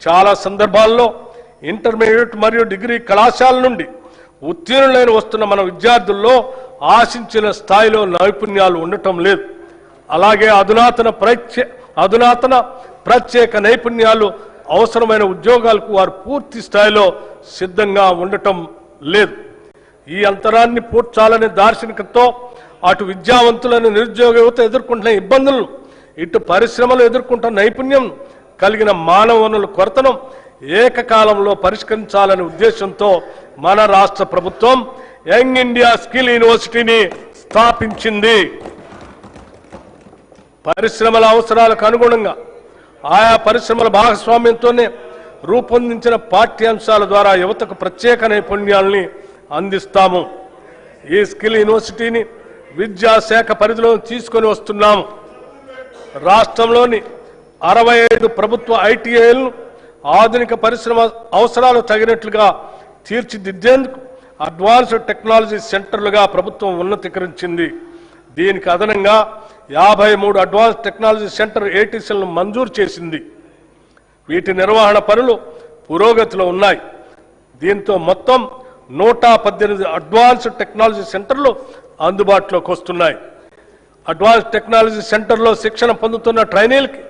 చాలా సందర్భాల్లో ఇంటర్మీడియట్ మరియు డిగ్రీ కళాశాల నుండి ఉత్తీర్ణులైన వస్తున్న మన విద్యార్థుల్లో ఆశించిన స్థాయిలో నైపుణ్యాలు ఉండటం లేదు. అలాగే అధునాతన ప్రత్యేక నైపుణ్యాలు అవసరమైన ఉద్యోగాలకు వారు పూర్తి స్థాయిలో సిద్ధంగా ఉండటం లేదు. ఈ అంతరాన్ని పూడ్చాలనే దార్శనికతతో అటు విద్యావంతులను నిరుద్యోగ యువత ఎదుర్కొంటున్న ఇబ్బందులను, ఇటు పరిశ్రమలు ఎదుర్కొంటున్న నైపుణ్యం కలిగిన మానవ వనరుల కొరతను ఏకకాలంలో పరిష్కరించాలనే ఉద్దేశంతో మన రాష్ట్ర ప్రభుత్వం యంగ్ ఇండియా స్కిల్ యూనివర్సిటీని స్థాపించింది. పరిశ్రమల అవసరాలకు అనుగుణంగా ఆయా పరిశ్రమల భాగస్వామ్యంతోనే రూపొందించిన పాఠ్యాంశాల ద్వారా యువతకు ప్రత్యేక నైపుణ్యాలని అందిస్తాము. ఈ స్కిల్ యూనివర్సిటీని విద్యాశాఖ పరిధిలో తీసుకొని వస్తున్నాము. రాష్ట్రంలోని 65 ప్రభుత్వ ఐటీఐలను ఆధునిక పరిశ్రమ అవసరాలు తగినట్లుగా తీర్చిదిద్దేందుకు అడ్వాన్స్డ్ టెక్నాలజీ సెంటర్లుగా ప్రభుత్వం ఉన్నతీకరించింది. దీనికి అదనంగా 53 అడ్వాన్స్ టెక్నాలజీ సెంటర్ ఏటీసీలను మంజూరు చేసింది. వీటి నిర్వహణ పనులు పురోగతిలో ఉన్నాయి. దీంతో మొత్తం 118 అడ్వాన్స్డ్ టెక్నాలజీ సెంటర్లు అందుబాటులోకి వస్తున్నాయి. అడ్వాన్స్ టెక్నాలజీ సెంటర్లో శిక్షణ పొందుతున్న ట్రైనీలకి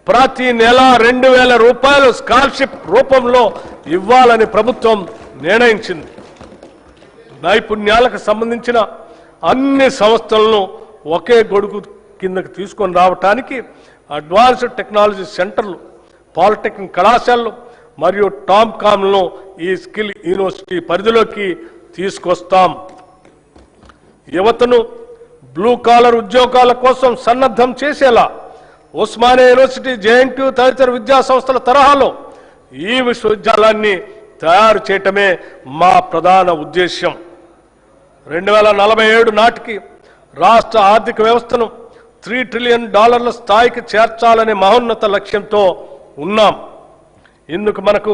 ప్రతి నెల 2,000 రూపాయలు స్కాలర్షిప్ రూపంలో ఇవ్వాలని ప్రభుత్వం నిర్ణయించింది. నైపుణ్యాలకు సంబంధించిన అన్ని సంస్థలను ఒకే గొడుగు కిందకు తీసుకొని రావటానికి అడ్వాన్స్డ్ టెక్నాలజీ సెంటర్లు, పాలిటెక్నిక్ కళాశాలలు మరియు టామ్కామ్లను ఈ స్కిల్ యూనివర్సిటీ పరిధిలోకి తీసుకొస్తాం. యువతను బ్లూ కాలర్ ఉద్యోగాల కోసం సన్నద్ధం చేసేలా ఉస్మానియా యూనివర్సిటీ, జేఎన్టీయూ తదితర విద్యా సంస్థల తరహాలో ఈ విశ్వవిద్యాలయాన్ని తయారు చేయటమే మా ప్రధాన ఉద్దేశ్యం. 2047 నాటికి రాష్ట్ర ఆర్థిక వ్యవస్థను $3 ట్రిలియన్ స్థాయికి చేర్చాలనే మహోన్నత లక్ష్యంతో ఉన్నాం. ఇందుకు మనకు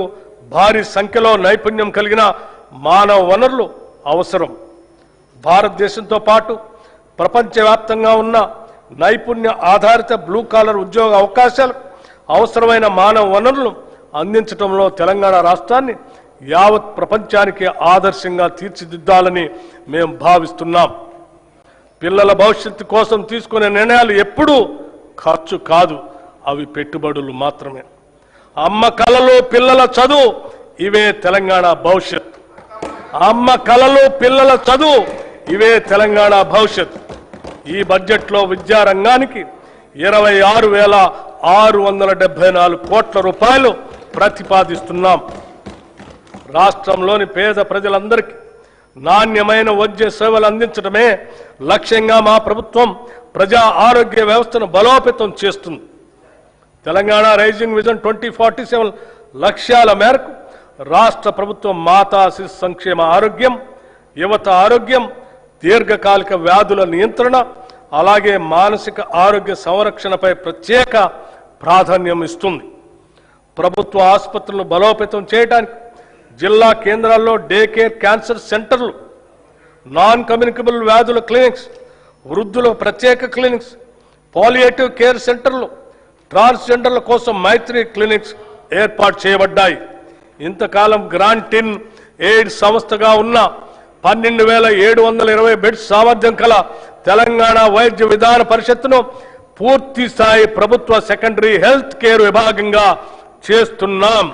భారీ సంఖ్యలో నైపుణ్యం కలిగిన మానవ వనరులు అవసరం. భారతదేశంతో పాటు ప్రపంచవ్యాప్తంగా ఉన్న నైపుణ్య ఆధారిత బ్లూ కాలర్ ఉద్యోగ అవకాశాలు అవసరమైన మానవ వనరులను అందించడంలో తెలంగాణ రాష్ట్రాన్ని యావత్ ప్రపంచానికి ఆదర్శంగా తీర్చిదిద్దాలని మేము భావిస్తున్నాం. పిల్లల భవిష్యత్తు కోసం తీసుకునే నిర్ణయాలు ఎప్పుడూ ఖర్చు కాదు, అవి పెట్టుబడులు మాత్రమే. అమ్మ కలలు పిల్లల చదువు, ఇవే తెలంగాణ భవిష్యత్. అమ్మ కలలు పిల్లల చదువు, ఇవే తెలంగాణ భవిష్యత్. ఈ బడ్జెట్లో విద్యారంగానికి 26,674 కోట్ల రూపాయలు ప్రతిపాదిస్తున్నాం. రాష్ట్రంలోని పేద ప్రజలందరికీ నాణ్యమైన వైద్య సేవలు అందించడమే లక్ష్యంగా మా ప్రభుత్వం ప్రజా ఆరోగ్య వ్యవస్థను బలోపేతం చేస్తుంది. తెలంగాణ రైజింగ్ విజన్ 2047 లక్ష్యాల మేరకు రాష్ట్ర ప్రభుత్వం మాతా శిశు సంక్షేమ ఆరోగ్యం, యువత ఆరోగ్యం, దీర్ఘకాలిక వ్యాధుల నియంత్రణ, అలాగే మానసిక ఆరోగ్య సంరక్షణపై ప్రత్యేక ప్రాధాన్యం ఇస్తుంది. ప్రభుత్వ ఆసుపత్రులను బలోపేతం చేయడానికి జిల్లా కేంద్రాల్లో డే కేర్ క్యాన్సర్ సెంటర్లు, నాన్ కమ్యూనికబుల్ వ్యాధుల క్లినిక్స్, వృద్ధుల ప్రత్యేక క్లినిక్స్, పాలియేటివ్ కేర్ సెంటర్లు, ట్రాన్స్జెండర్ల కోసం మైత్రి క్లినిక్స్ ఏర్పాటు చేయబడ్డాయి. ఇంతకాలం గ్రాంట్ ఇన్ ఎయిడ్ సంస్థగా ఉన్న 12,720 బెడ్స్ సామర్థ్యం కల తెలంగాణ వైద్య విధాన పరిషత్తును పూర్తి స్థాయి ప్రభుత్వ సెకండరీ హెల్త్ కేర్ విభాగంగా చేస్తున్నాం.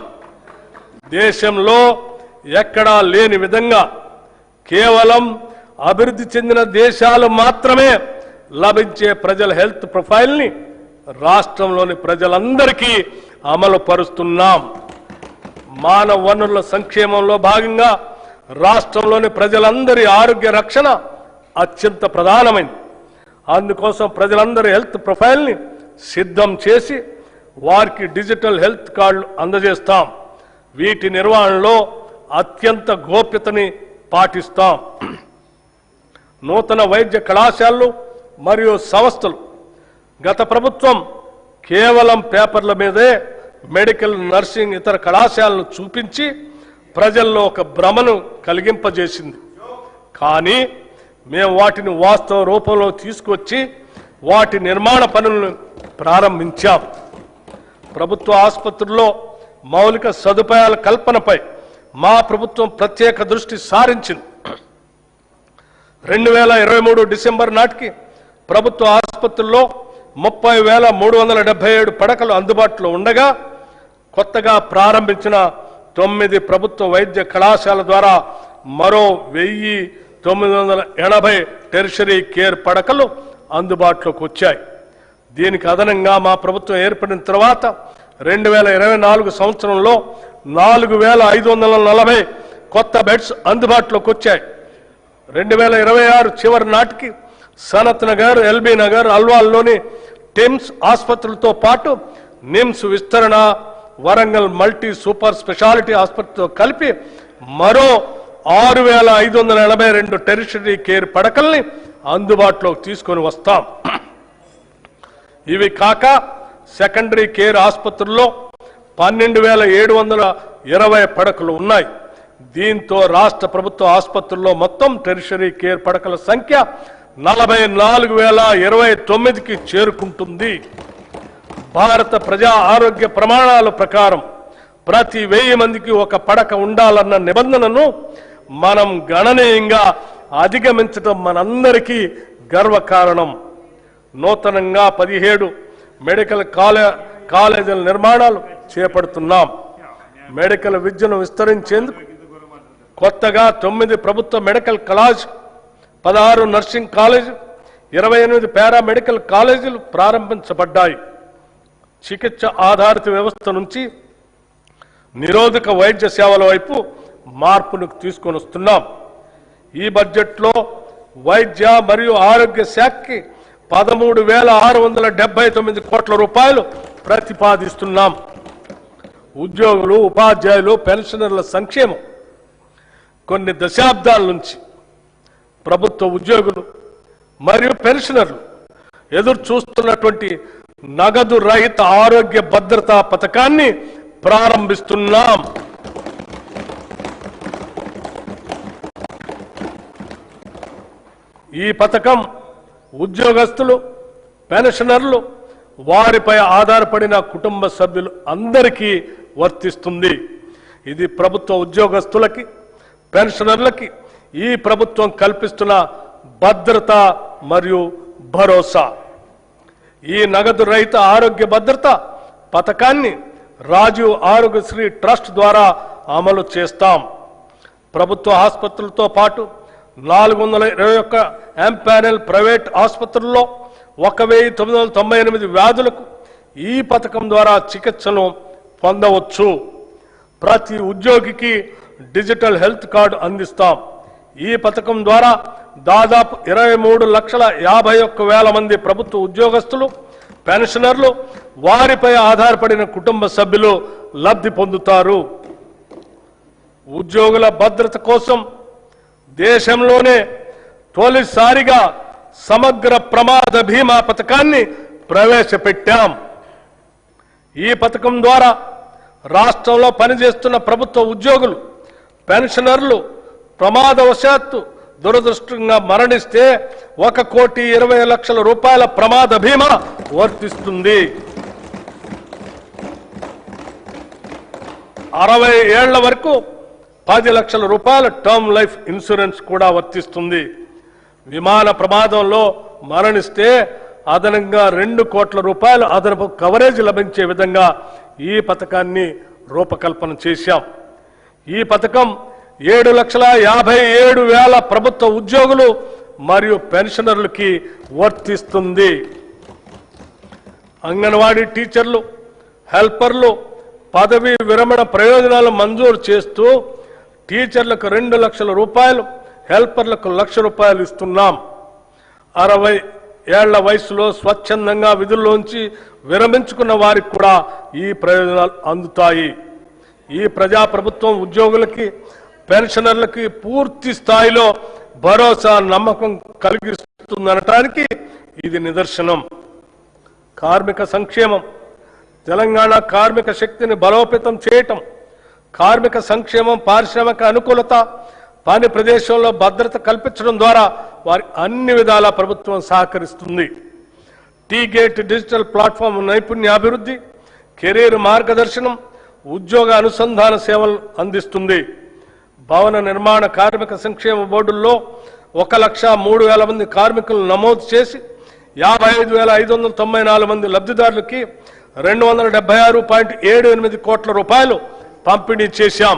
దేశంలో ఎక్కడా లేని విధంగా కేవలం అభివృద్ధి చెందిన దేశాలు మాత్రమే లభించే ప్రజల హెల్త్ ప్రొఫైల్ని రాష్ట్రంలోని ప్రజలందరికీ అమలు పరుస్తున్నాం. మానవ వనరుల సంక్షేమంలో భాగంగా రాష్ట్రంలోని ప్రజలందరి ఆరోగ్య రక్షణ అత్యంత ప్రధానమైంది. అందుకోసం ప్రజలందరి హెల్త్ ప్రొఫైల్ని సిద్ధం చేసి వారికి డిజిటల్ హెల్త్ కార్డులు అందజేస్తాం. వీటి నిర్వహణలో అత్యంత గోప్యతని పాటిస్తాం. నూతన వైద్య కళాశాలలు మరియు సంస్థలు గత ప్రభుత్వం కేవలం పేపర్ల మీదే మెడికల్, నర్సింగ్, ఇతర కళాశాలను చూపించి ప్రజల్లో ఒక భ్రమను కలిగింపజేసింది. కానీ మేము వాటిని వాస్తవ రూపంలో తీసుకొచ్చి వాటి నిర్మాణ పనులను ప్రారంభించాం. ప్రభుత్వ ఆసుపత్రుల్లో మౌలిక సదుపాయాల కల్పనపై మా ప్రభుత్వం ప్రత్యేక దృష్టి సారించింది. 2023 డిసెంబర్ నాటికి ప్రభుత్వ ఆసుపత్రుల్లో 30,377 పడకలు అందుబాటులో ఉండగా కొత్తగా ప్రారంభించిన 9 ప్రభుత్వ వైద్య కళాశాల ద్వారా మరో 1,980 టెరిషరీ కేర్ పడకలు అందుబాటులోకి వచ్చాయి. దీనికి అదనంగా మా ప్రభుత్వం ఏర్పడిన తర్వాత 2024 సంవత్సరంలో 4,540 కొత్త బెడ్స్ అందుబాటులోకి వచ్చాయి. 2026 చివరి నాటికి సనత్ నగర్, ఎల్బీ నగర్, అల్వాల్లోని టిమ్స్ ఆసుపత్రులతో పాటు నిమ్స్ విస్తరణ, వరంగల్ మల్టీ సూపర్ స్పెషాలిటీ ఆసుపత్రితో కలిపి మరో 6,582 టెరిషరీ కేర్ పడకల్ని అందుబాటులోకి తీసుకొని వస్తాం. ఇవి కాక సెకండరీ కేర్ ఆసుపత్రుల్లో 12,720 పడకలు ఉన్నాయి. దీంతో రాష్ట్ర ప్రభుత్వ ఆసుపత్రుల్లో మొత్తం టెరిషరీ కేర్ పడకల సంఖ్య 44,029కి చేరుకుంటుంది. భారత ప్రజా ఆరోగ్య ప్రమాణాల ప్రకారం ప్రతి 1000 మందికి ఒక పడక ఉండాలన్న నిబంధనను మనం గణనీయంగా అధిగమించడం మనందరికీ గర్వకారణం. నూతనంగా 17 మెడికల్ కాలేజీల నిర్మాణాలు చేపడుతున్నాం. మెడికల్ విద్యను విస్తరించేందుకు కొత్తగా 9 ప్రభుత్వ medical college, 16 nursing college, 28 paramedical కాలేజీలు ప్రారంభించబడ్డాయి. చికిత్స ఆధారిత వ్యవస్థ నుంచి నిరోధక వైద్య సేవల వైపు మార్పును తీసుకొని వస్తున్నాం. ఈ బడ్జెట్లో వైద్య మరియు ఆరోగ్య శాఖకి 13,679 కోట్ల రూపాయలు ప్రతిపాదిస్తున్నాం. ఉద్యోగులు, ఉపాధ్యాయులు, పెన్షనర్ల సంక్షేమం. కొన్ని దశాబ్దాల నుంచి ప్రభుత్వ ఉద్యోగులు మరియు పెన్షనర్లు ఎదురు చూస్తున్నటువంటి నగదు రహిత ఆరోగ్య భద్రతా పథకాన్ని ప్రారంభిస్తున్నాం. ఈ పథకం ఉద్యోగస్తులు, పెన్షనర్లు, వారిపై ఆధారపడిన కుటుంబ సభ్యులు అందరికీ వర్తిస్తుంది. ఇది ప్రభుత్వ ఉద్యోగస్తులకి, పెన్షనర్లకి ఈ ప్రభుత్వం కల్పిస్తున్న భద్రత మరియు భరోసా. ఈ నగదు రహిత ఆరోగ్య భద్రత పథకాన్ని రాజీవ్ ఆరోగ్యశ్రీ ట్రస్ట్ ద్వారా అమలు చేస్తాం. ప్రభుత్వ ఆసుపత్రులతో పాటు 421 ఎంపానెల్ ప్రైవేట్ ఆసుపత్రుల్లో 1,998 వ్యాధులకు ఈ పథకం ద్వారా చికిత్సను పొందవచ్చు. ప్రతి ఉద్యోగికి డిజిటల్ హెల్త్ కార్డు అందిస్తాం. ఈ పథకం ద్వారా దాదాపు 23,51,000 మంది ప్రభుత్వ ఉద్యోగస్తులు, పెన్షనర్లు, వారిపై ఆధారపడిన కుటుంబ సభ్యులు లబ్ధి పొందుతారు. ఉద్యోగుల భద్రత కోసం దేశంలోనే తొలిసారిగా సమగ్ర ప్రమాద బీమా పథకాన్ని ప్రవేశపెట్టాం. ఈ పథకం ద్వారా రాష్ట్రంలో పనిచేస్తున్న ప్రభుత్వ ఉద్యోగులు, పెన్షనర్లు ప్రమాదవశాత్తు దురదృష్టంగా మరణిస్తే 1,20,00,000 రూపాయల ప్రమాద బీమా వర్తిస్తుంది. 60 ఏళ్ల వరకు 10 లక్షల రూపాయల టర్మ్ లైఫ్ ఇన్సూరెన్స్ కూడా వర్తిస్తుంది. విమాన ప్రమాదంలో మరణిస్తే అదనంగా 2 కోట్ల రూపాయలు అదనపు కవరేజ్ లభించే విధంగా ఈ పథకాన్ని రూపకల్పన చేశాం. ఈ పథకం 7,57,000 ప్రభుత్వ ఉద్యోగులు మరియు పెన్షనర్లకి వర్తిస్తుంది. అంగన్వాడీ టీచర్లు, హెల్పర్లు పదవీ విరమణ ప్రయోజనాలు మంజూరు చేస్తూ టీచర్లకు 2 లక్షల రూపాయలు, హెల్పర్లకు 1,00,000 రూపాయలు ఇస్తున్నాం. 60 ఏళ్ల వయసులో స్వచ్ఛందంగా విధుల్లోంచి విరమించుకున్న వారికి కూడా ఈ ప్రయోజనాలు అందుతాయి. ఈ ప్రజాప్రభుత్వం ఉద్యోగులకి, పెన్షనర్లకి పూర్తి స్థాయిలో భరోసా, నమ్మకం కలిగిస్తుందనటానికి ఇది నిదర్శనం. కార్మిక సంక్షేమం. తెలంగాణ కార్మిక శక్తిని బలోపేతం చేయటం, కార్మిక సంక్షేమం, పారిశ్రామిక అనుకూలత, పని ప్రదేశంలో భద్రత కల్పించడం ద్వారా వారి అన్ని విధాల ప్రభుత్వం సహకరిస్తుంది. టీ-గేట్ డిజిటల్ ప్లాట్ఫామ్ నైపుణ్యాభివృద్ధి, కెరీర్ మార్గదర్శనం, ఉద్యోగ అనుసంధాన సేవలు అందిస్తుంది. భవన నిర్మాణ కార్మిక సంక్షేమ బోర్డుల్లో 1,03,000 మంది కార్మికులను నమోదు చేసి 55,594 మంది లబ్ధిదారులకి 276.78 కోట్ల రూపాయలు పంపిణీ చేశాం.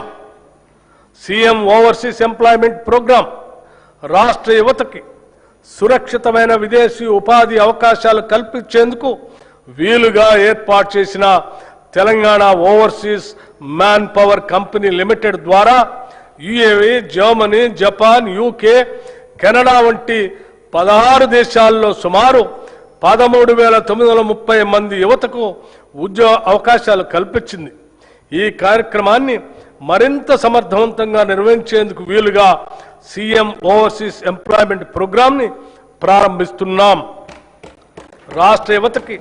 సీఎం ఓవర్సీస్ ఎంప్లాయ్మెంట్ ప్రోగ్రాం రాష్ట్ర యువతకి సురక్షితమైన విదేశీ ఉపాధి అవకాశాలు కల్పించేందుకు వీలుగా ఏర్పాటు చేసిన Telangana overseas manpower company limited ద్వారా UAE, Germany, Japan, UK, Canada వంటి 16 దేశాల్లో సుమారు 13,930 మంది యువతకు ఉద్యోగ అవకాశాలు కల్పించింది. ఈ కార్యక్రమాన్ని మరింత సమర్థవంతంగా నిర్వహించేందుకు వీలుగా సీఎం ఓవర్సీస్ ఎంప్లాయ్మెంట్ ప్రోగ్రాంని ప్రారంభిస్తున్నాం. రాష్ట్ర యువతకి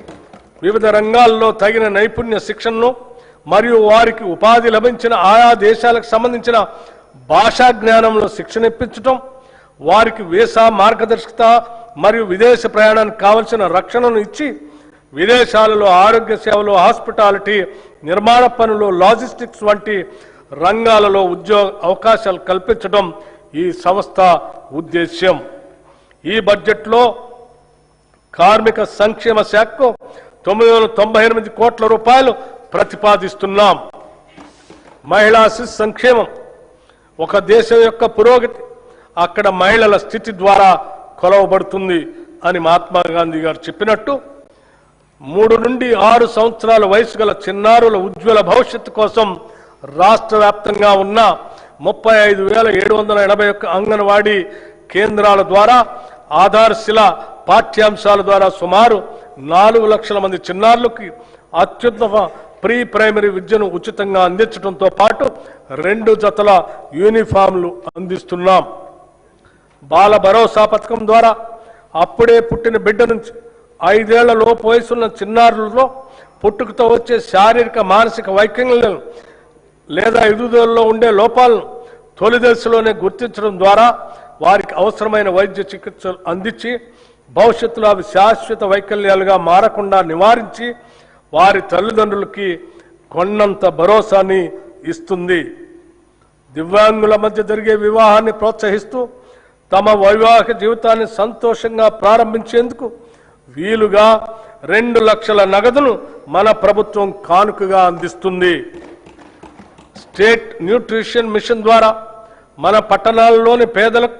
వివిధ రంగాల్లో తగిన నైపుణ్య శిక్షణను మరియు వారికి ఉపాధి లభించిన ఆయా దేశాలకు సంబంధించిన భాషా జ్ఞానంలో శిక్షణ ఇప్పించడం, వారికి వీసా మార్గదర్శకత మరియు విదేశ ప్రయాణానికి కావలసిన రక్షణను ఇచ్చి విదేశాలలో ఆరోగ్య సేవలు, హాస్పిటాలిటీ, నిర్మాణ పనులు, లాజిస్టిక్స్ వంటి రంగాలలో ఉద్యోగ అవకాశాలు కల్పించడం ఈ సంస్థ ఉద్దేశ్యం. ఈ బడ్జెట్లో కార్మిక సంక్షేమ శాఖకు 998 కోట్ల రూపాయలు ప్రతిపాదిస్తున్నాం. మహిళా శిశు సంక్షేమం ఒక దేశం యొక్క పురోగతి అక్కడ మహిళల స్థితి ద్వారా కొలవబడుతుంది అని మహాత్మా గాంధీ గారు చెప్పినట్టు 3 నుండి 6 సంవత్సరాల వయసు గల చిన్నారుల ఉజ్వల భవిష్యత్తు కోసం రాష్ట్ర వ్యాప్తంగా ఉన్న 35,781 అంగన్వాడీ కేంద్రాల ద్వారా ఆధారశిల పాఠ్యాంశాల ద్వారా సుమారు 4 లక్షల మంది చిన్నారులకి అత్యుత్తమ ప్రీ ప్రైమరీ విద్యను ఉచితంగా అందించడంతో పాటు 2 జతల యూనిఫామ్లు అందిస్తున్నాం. బాల భరోసా పథకం ద్వారా అప్పుడే పుట్టిన బిడ్డ నుంచి 5 ఏళ్ల లోపు వయసున్న చిన్నారులలో పుట్టుకతో వచ్చే శారీరక మానసిక వైకల్యాలను లేదా ఎదుగుదలలో ఉండే లోపాలను తొలి దశలోనే గుర్తించడం ద్వారా వారికి అవసరమైన వైద్య చికిత్సలు అందించి భవిష్యత్తులో అవి శాశ్వత వైకల్యాలుగా మారకుండా నివారించి వారి తల్లిదండ్రులకి కొన్నంత భరోసాని ఇస్తుంది. దివ్యాంగుల మధ్య జరిగే వివాహాన్ని ప్రోత్సహిస్తూ తమ వైవాహిక జీవితాన్ని సంతోషంగా ప్రారంభించేందుకు వీలుగా 2 లక్షల నగదును మన ప్రభుత్వం కానుకగా అందిస్తుంది. స్టేట్ న్యూట్రిషన్ మిషన్ ద్వారా మన పట్టణాల్లోని పేదలకు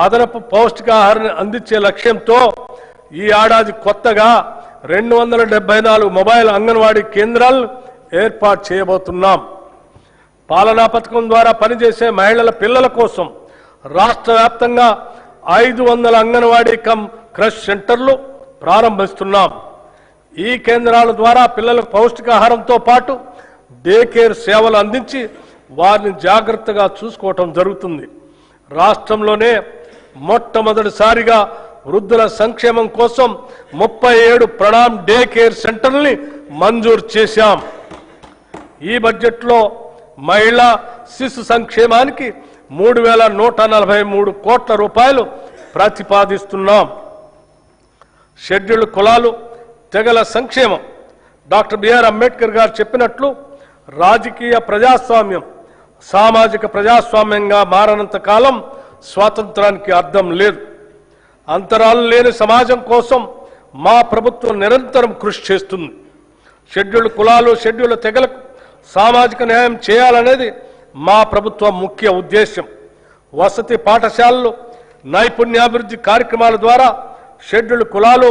అదనపు పౌష్టికాహారాన్ని అందించే లక్ష్యంతో ఈ ఏడాది కొత్తగా 274 మొబైల్ అంగన్వాడీ కేంద్రాలను ఏర్పాటు చేయబోతున్నాం. పాలనా పథకం ద్వారా పనిచేసే మహిళల పిల్లల కోసం రాష్ట్ర వ్యాప్తంగా 500 అంగన్వాడీ కమ్ క్రష్ సెంటర్లు ప్రారంభిస్తున్నాం. ఈ కేంద్రాల ద్వారా పిల్లలకు పౌష్టికాహారంతో పాటు డే కేర్ సేవలు అందించి వారిని జాగ్రత్తగా చూసుకోవటం జరుగుతుంది. రాష్ట్రంలోనే మొట్టమొదటిసారిగా వృద్ధుల సంక్షేమం కోసం 37 ప్రణామ్ డే కేర్ సెంటర్ని మంజూరు చేశాం. ఈ బడ్జెట్లో మహిళా శిశు సంక్షేమానికి 3,143 కోట్ల రూపాయలు ప్రతిపాదిస్తున్నాం. షెడ్యూల్డ్ కులాలు, తెగల సంక్షేమం డాక్టర్ బిఆర్ అంబేద్కర్ గారు చెప్పినట్లు రాజకీయ ప్రజాస్వామ్యం సామాజిక ప్రజాస్వామ్యంగా మారనంత కాలం స్వాతంత్రానికి అర్థం లేదు. అంతరాలు లేని సమాజం కోసం మా ప్రభుత్వం నిరంతరం కృషి చేస్తుంది. షెడ్యూల్డ్ కులాలు, షెడ్యూల్డ్ తెగలకు సామాజిక న్యాయం చేయాలనేది మా ప్రభుత్వం ముఖ్య ఉద్దేశం. వసతి పాఠశాలలు, నైపుణ్యాభివృద్ధి కార్యక్రమాల ద్వారా షెడ్యూల్డ్ కులాలు,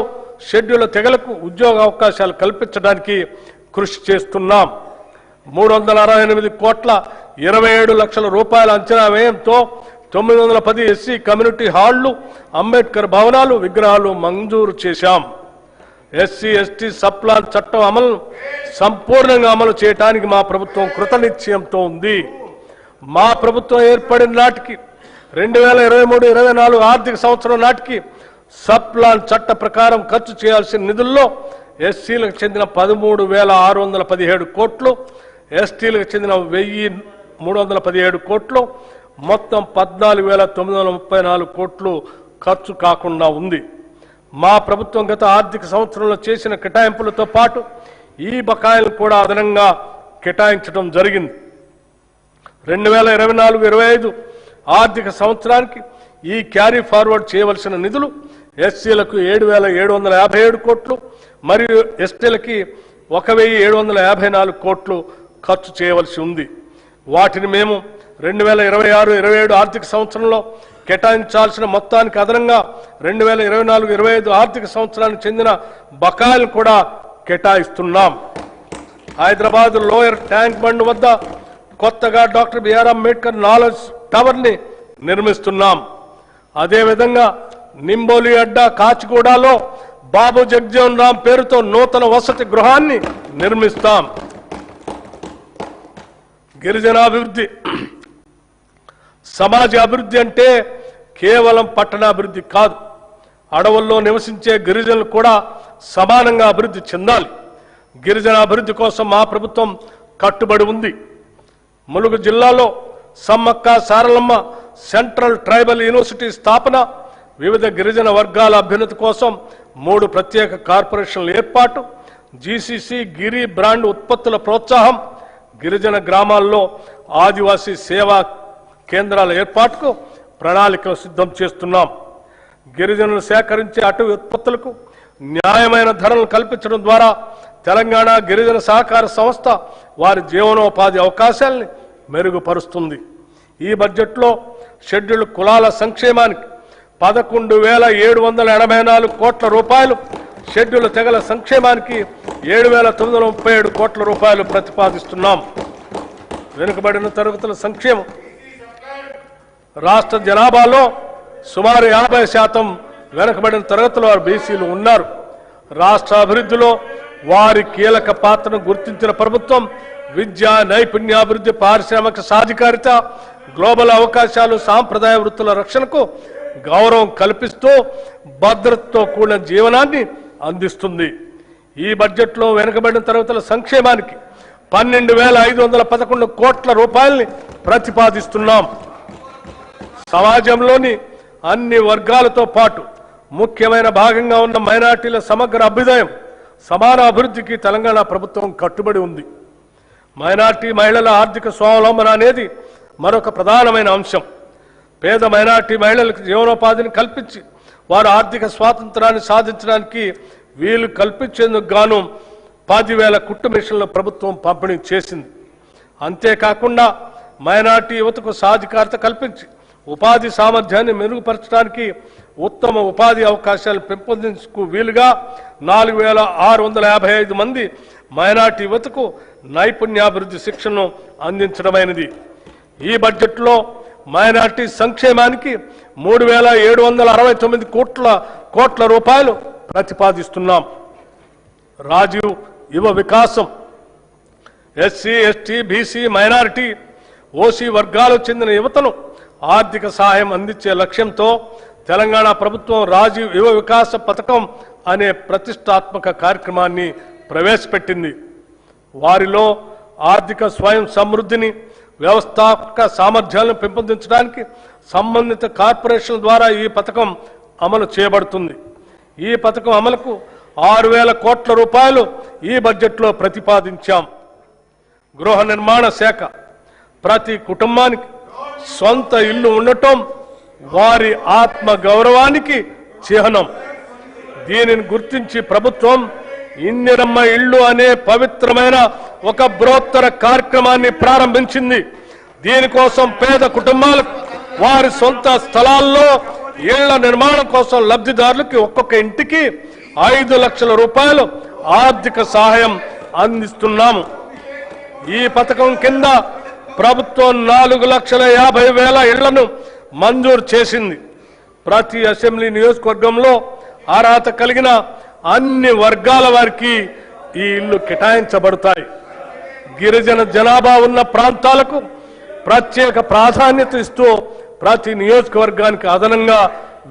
షెడ్యూల్డ్ తెగలకు ఉద్యోగ అవకాశాలు కల్పించడానికి కృషి చేస్తున్నాం. 368 కోట్ల 27 లక్షల రూపాయల అంచనా వ్యయంతో 910 ఎస్సీ కమ్యూనిటీ హాళ్లు, అంబేద్కర్ భవనాలు, విగ్రహాలు మంజూరు చేశాం. ఎస్సీ ఎస్టీ సప్లాన్ చట్టం అమలును సంపూర్ణంగా అమలు చేయడానికి మా ప్రభుత్వం కృతనిశ్చయంతో ఉంది. మా ప్రభుత్వం ఏర్పడిన నాటికి 2023-24 ఆర్థిక సంవత్సరం నాటికి సప్లాన్ చట్ట ప్రకారం ఖర్చు చేయాల్సిన నిధుల్లో ఎస్సీలకు చెందిన 13,617 కోట్లు, ఎస్టీలకు చెందిన 1,317 కోట్లు, మొత్తం 14,934 కోట్లు ఖర్చు కాకుండా ఉంది. మా ప్రభుత్వం గత ఆర్థిక సంవత్సరంలో చేసిన కేటాయింపులతో పాటు ఈ బకాయిలు కూడా అదనంగా కేటాయించడం జరిగింది. 2024-25 ఆర్థిక సంవత్సరానికి ఈ క్యారీ ఫార్వర్డ్ చేయవలసిన నిధులు ఎస్సీలకు 7,757 కోట్లు మరియు ఎస్టీలకి 1,754 కోట్లు ఖర్చు చేయవలసి ఉంది. వాటిని మేము 2026-27 ఆర్థిక సంవత్సరంలో కేటాయించాల్సిన మొత్తానికి అదనంగా 2024-25 ఆర్థిక సంవత్సరానికి చెందిన బకాయిలు కూడా కేటాయిస్తున్నాం. హైదరాబాద్ లోయర్ ట్యాంక్ బండ్ వద్ద కొత్తగా doctor BR Ambedkar knowledge tower ని నిర్మిస్తున్నాం. అదేవిధంగా నింబోలి అడ్డా కాచిగూడలో బాబు జగజీవన్ రామ్ పేరుతో నూతన వసతి గృహాన్ని నిర్మిస్తాం. గిరిజనాభివృద్ధి సమాజ అభివృద్ధి అంటే కేవలం పట్టణాభివృద్ధి కాదు. అడవుల్లో నివసించే గిరిజనులు కూడా సమానంగా అభివృద్ధి చెందాలి. గిరిజన అభివృద్ధి కోసం మా ప్రభుత్వం కట్టుబడి ఉంది. ములుగు జిల్లాలో Sammakka Saralamma central tribal university స్థాపన, వివిధ గిరిజన వర్గాల అభ్యున్నతి కోసం 3 ప్రత్యేక కార్పొరేషన్ల ఏర్పాటు, జీసీసీ గిరి బ్రాండ్ ఉత్పత్తుల ప్రోత్సాహం, గిరిజన గ్రామాల్లో ఆదివాసీ సేవా కేంద్రాల ఏర్పాటుకు ప్రణాళికలు సిద్ధం చేస్తున్నాం. గిరిజనులు సేకరించే అటవీ ఉత్పత్తులకు న్యాయమైన ధరలు కల్పించడం ద్వారా తెలంగాణ గిరిజన సహకార సంస్థ వారి జీవనోపాధి అవకాశాలని మెరుగుపరుస్తుంది. ఈ బడ్జెట్లో షెడ్యూల్డ్ కులాల సంక్షేమానికి 11,784 కోట్ల రూపాయలు, షెడ్యూల్ తెగల సంక్షేమానికి 7,937 కోట్ల రూపాయలు ప్రతిపాదిస్తున్నాం. వెనుకబడిన తరగతుల సంక్షేమం రాష్ట్ర జనాభాలో సుమారు 50% వెనుకబడిన తరగతుల వారు బీసీలు ఉన్నారు. రాష్ట్ర అభివృద్ధిలో వారి కీలక పాత్రను గుర్తించిన ప్రభుత్వం విద్య, నైపుణ్యాభివృద్ధి, పారిశ్రామిక సాధికారిత, గ్లోబల్ అవకాశాలు, సాంప్రదాయ వృత్తుల రక్షణకు గౌరవం కల్పిస్తూ భద్రతతో కూడిన జీవనాన్ని అందిస్తుంది. ఈ బడ్జెట్లో వెనుకబడిన తరగతుల సంక్షేమానికి 12,511 కోట్ల రూపాయల్ని ప్రతిపాదిస్తున్నాం. సమాజంలోని అన్ని వర్గాలతో పాటు ముఖ్యమైన భాగంగా ఉన్న మైనార్టీల సమగ్ర అభ్యుదయం, సమాన అభివృద్ధికి తెలంగాణ ప్రభుత్వం కట్టుబడి ఉంది. మైనార్టీ మహిళల ఆర్థిక స్వావలంబన అనేది మరొక ప్రధానమైన అంశం. పేద మైనార్టీ మహిళలకు జీవనోపాధిని కల్పించి వారు ఆర్థిక స్వాతంత్రాన్ని సాధించడానికి వీలు కల్పించేందుకు గాను 10,000 కుట్టు మిషన్ల ప్రభుత్వం పంపిణీ చేసింది. అంతేకాకుండా మైనార్టీ యువతకు సాధికారత కల్పించి ఉపాధి సామర్థ్యాన్ని మెరుగుపరచడానికి ఉత్తమ ఉపాధి అవకాశాలు పెంపొందించుకు వీలుగా 4,655 మంది మైనార్టీ యువతకు నైపుణ్యాభివృద్ధి శిక్షణను అందించడమైనది. ఈ బడ్జెట్లో మైనార్టీ సంక్షేమానికి 3,769 కోట్ల రూపాయలు ప్రతిపాదిస్తున్నాం. రాజీవ్ యువ వికాసం SC, ST, BC, minority, OC వర్గాలకు చెందిన యువతను ఆర్థిక సహాయం అందించే లక్ష్యంతో తెలంగాణ ప్రభుత్వం రాజీవ్ యువ వికాస పథకం అనే ప్రతిష్టాత్మక కార్యక్రమాన్ని ప్రవేశపెట్టింది. వారిలో ఆర్థిక స్వయం సమృద్ధిని, వ్యవస్థాపక సామర్థ్యాలను పెంపొందించడానికి సంబంధిత కార్పొరేషన్ల ద్వారా ఈ పథకం అమలు చేయబడుతుంది. ఈ పథకం అమలుకు 6,000 కోట్ల రూపాయలు ఈ బడ్జెట్లో ప్రతిపాదించాం. గృహ నిర్మాణ శాఖ ప్రతి కుటుంబానికి సొంత ఇల్లు ఉండటం వారి ఆత్మ గౌరవానికి చిహ్నం. దీనిని గుర్తించి ప్రభుత్వం ఇందిరమ్మ ఇళ్ళు అనే పవిత్రమైన ఒక బృహత్తర కార్యక్రమాన్ని ప్రారంభించింది. దీనికోసం పేద కుటుంబాలకు వారి సొంత స్థలాల్లో ఇళ్ల నిర్మాణం కోసం లబ్ధిదారులకి ఒక్కొక్క ఇంటికి 5 లక్షల రూపాయలు ఆర్థిక సహాయం అందిస్తున్నాము. ఈ పథకం కింద ప్రభుత్వం 4,50,000 ఇళ్లను మంజూరు చేసింది. ప్రతి అసెంబ్లీ నియోజకవర్గంలో అర్హత కలిగిన అన్ని వర్గాల వారికి ఈ ఇళ్లు కేటాయించబడతాయి. గిరిజన జనాభా ఉన్న ప్రాంతాలకు ప్రత్యేక ప్రాధాన్యత ఇస్తూ ప్రతి నియోజకవర్గానికి అదనంగా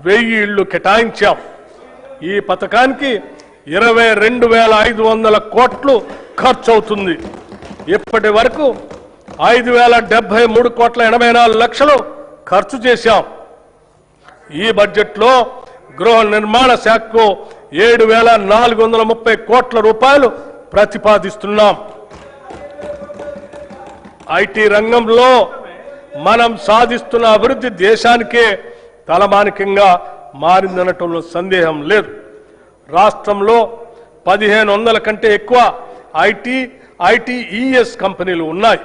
1000 ఇళ్లు కేటాయించాం. ఈ పథకానికి 22,500 కోట్లు ఖర్చు అవుతుంది. ఇప్పటి వరకు 5,073,84,00,000 ఖర్చు చేశాం. ఈ బడ్జెట్లో గృహ నిర్మాణ శాఖకు 7,430 కోట్ల రూపాయలు ప్రతిపాదిస్తున్నాం. ఐటీ రంగంలో మనం సాధిస్తున్న అభివృద్ధి దేశానికే తలమానికంగా మారిందనటంలో సందేహం లేదు. రాష్ట్రంలో 1500 కంటే ఎక్కువ ఐటీఈఎస్ కంపెనీలు ఉన్నాయి.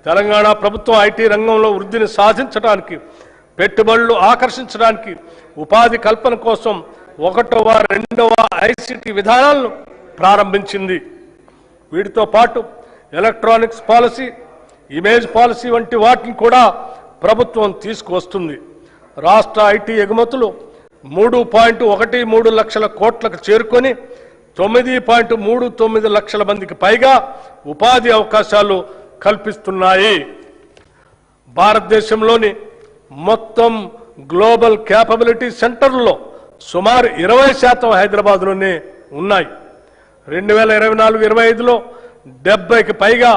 తెలంగాణ ప్రభుత్వం ఐటీ రంగంలో వృద్ధిని సాధించడానికి, పెట్టుబడులు ఆకర్షించడానికి, ఉపాధి కల్పన కోసం 1వ 2వ ఐసిటి విధానాలను ప్రారంభించింది. వీటితో పాటు ఎలక్ట్రానిక్స్ పాలసీ, ఇమేజ్ పాలసీ వంటి వాటిని కూడా ప్రభుత్వం తీసుకువస్తుంది. రాష్ట్ర ఐటీ ఎగుమతులు 3.13 లక్షల కోట్లకు చేరుకొని 9.39 లక్షల మందికి పైగా ఉపాధి అవకాశాలు కల్పిస్తున్నాయి. భారతదేశంలోని మొత్తం గ్లోబల్ క్యాపబిలిటీ సెంటర్లలో సుమారు 20% హైదరాబాద్లోనే ఉన్నాయి. 2024-25లో 70కి పైగా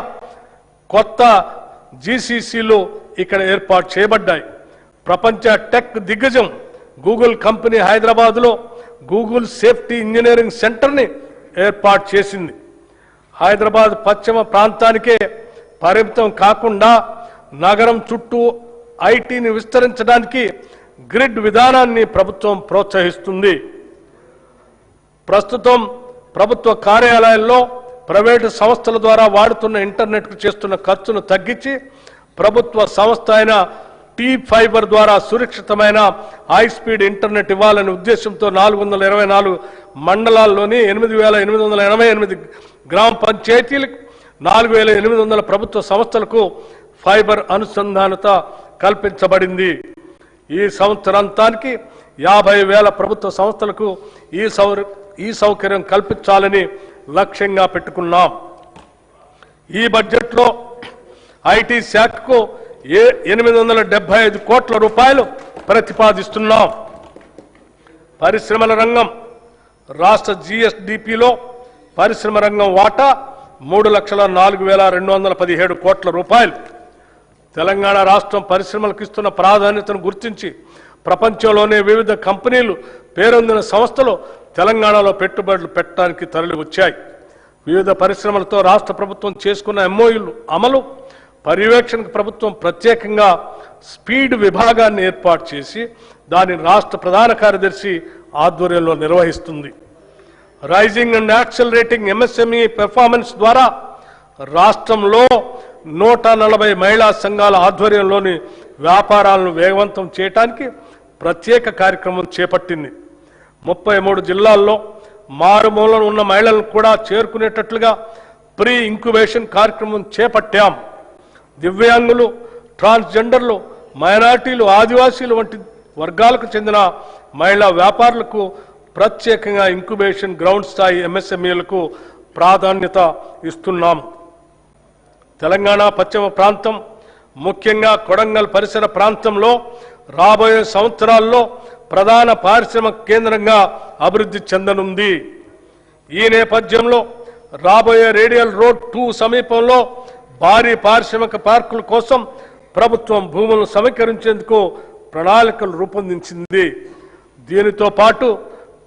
కొత్త జీసీసీలు ఇక్కడ ఏర్పాటు చేయబడ్డాయి. ప్రపంచ టెక్ దిగ్గజం గూగుల్ కంపెనీ హైదరాబాద్లో గూగుల్ సేఫ్టీ ఇంజనీరింగ్ సెంటర్ని ఏర్పాటు చేసింది. హైదరాబాద్ పశ్చిమ ప్రాంతానికే పరిమితం కాకుండా నగరం చుట్టూ ఐటీని విస్తరించడానికి గ్రిడ్ విధానాన్ని ప్రభుత్వం ప్రోత్సహిస్తుంది. ప్రస్తుతం ప్రభుత్వ కార్యాలయాల్లో ప్రైవేటు సంస్థల ద్వారా వాడుతున్న ఇంటర్నెట్కు చేస్తున్న ఖర్చును తగ్గించి ప్రభుత్వ సంస్థ అయిన T-Fiber ద్వారా సురక్షితమైన హై స్పీడ్ ఇంటర్నెట్ ఇవ్వాలనే ఉద్దేశంతో 424 మండలాల్లోని 8,888 గ్రామ పంచాయతీలకు 4,800 ప్రభుత్వ సంస్థలకు ఫైబర్ అనుసంధానత కల్పించబడింది. ఈ సంవత్సరాంతానికి 50,000 ప్రభుత్వ సంస్థలకు ఈ సౌకర్యం కల్పించాలని లక్ష్యంగా పెట్టుకున్నాం. ఈ బడ్జెట్లో ఐటీ శాఖకు 875 కోట్ల రూపాయలు ప్రతిపాదిస్తున్నాం. పరిశ్రమల రంగం రాష్ట్ర జీఎస్డిపిలో పరిశ్రమ రంగం వాటా 3,04,217 కోట్ల రూపాయలు. తెలంగాణ రాష్ట్రం పరిశ్రమలకు ఇస్తున్న ప్రాధాన్యతను గుర్తించి ప్రపంచంలోనే వివిధ కంపెనీలు పేరొందిన సంస్థలు తెలంగాణలో పెట్టుబడులు పెట్టడానికి తరలి వచ్చాయి. వివిధ పరిశ్రమలతో రాష్ట్ర ప్రభుత్వం చేసుకున్న ఎంఓయూలు అమలు పర్యవేక్షణకు ప్రభుత్వం ప్రత్యేకంగా స్పీడ్ విభాగాన్ని ఏర్పాటు చేసి దాని రాష్ట్ర ప్రధాన కార్యదర్శి ఆధ్వర్యంలో నిర్వహిస్తుంది. Raising and accelerating MSME performance ద్వారా రాష్ట్రంలో 140 మహిళా సంఘాల ఆధ్వర్యంలోని వ్యాపారాలను వేగవంతం చేయడానికి ప్రత్యేక కార్యక్రమం చేపట్టింది. 33 జిల్లాల్లో మారుమూలన ఉన్న మహిళలను కూడా చేరుకునేటట్లుగా ప్రీ ఇంక్యుబేషన్ కార్యక్రమం చేపట్టాం. దివ్యాంగులు, ట్రాన్స్జెండర్లు, మైనారిటీలు, ఆదివాసీలు వంటి వర్గాలకు చెందిన మహిళా వ్యాపారులకు ప్రత్యేకంగా ఇంక్యుబేషన్ గ్రౌండ్ స్థాయి ఎంఎస్ఎంఈలకు ప్రాధాన్యత ఇస్తున్నాం. తెలంగాణ పశ్చిమ ప్రాంతం ముఖ్యంగా కొడంగల్ పరిసర ప్రాంతంలో రాబోయే సంవత్సరాల్లో ప్రధాన పారిశ్రామిక కేంద్రంగా అభివృద్ధి చెందనుంది. ఈ నేపథ్యంలో రాబోయే రేడియల్ రోడ్ 2 సమీపంలో భారీ పారిశ్రామిక పార్కుల కోసం ప్రభుత్వం భూములను సమీకరించేందుకు ప్రణాళికలు రూపొందించింది. దీనితో పాటు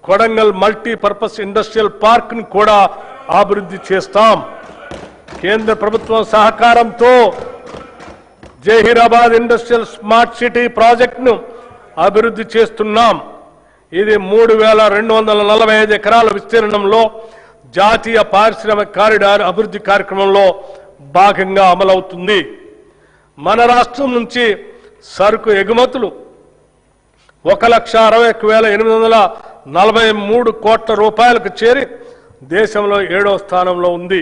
కొడంగల్ మల్టీపర్పస్ ఇండస్ట్రియల్ పార్క్ను కూడా అభివృద్ధి చేస్తాం. కేంద్ర ప్రభుత్వం సహకారంతో జహీరాబాద్ ఇండస్ట్రియల్ స్మార్ట్ సిటీ ప్రాజెక్టును అభివృద్ధి చేస్తున్నాం. ఇది 3,245 ఎకరాల విస్తీర్ణంలో జాతీయ పారిశ్రామిక కారిడార్ అభివృద్ధి కార్యక్రమంలో భాగంగా అమలవుతుంది. మన రాష్ట్రం నుంచి సరుకు ఎగుమతులు 1,61,843 కోట్ల రూపాయలకు చేరి దేశంలో 7వ స్థానంలో ఉంది.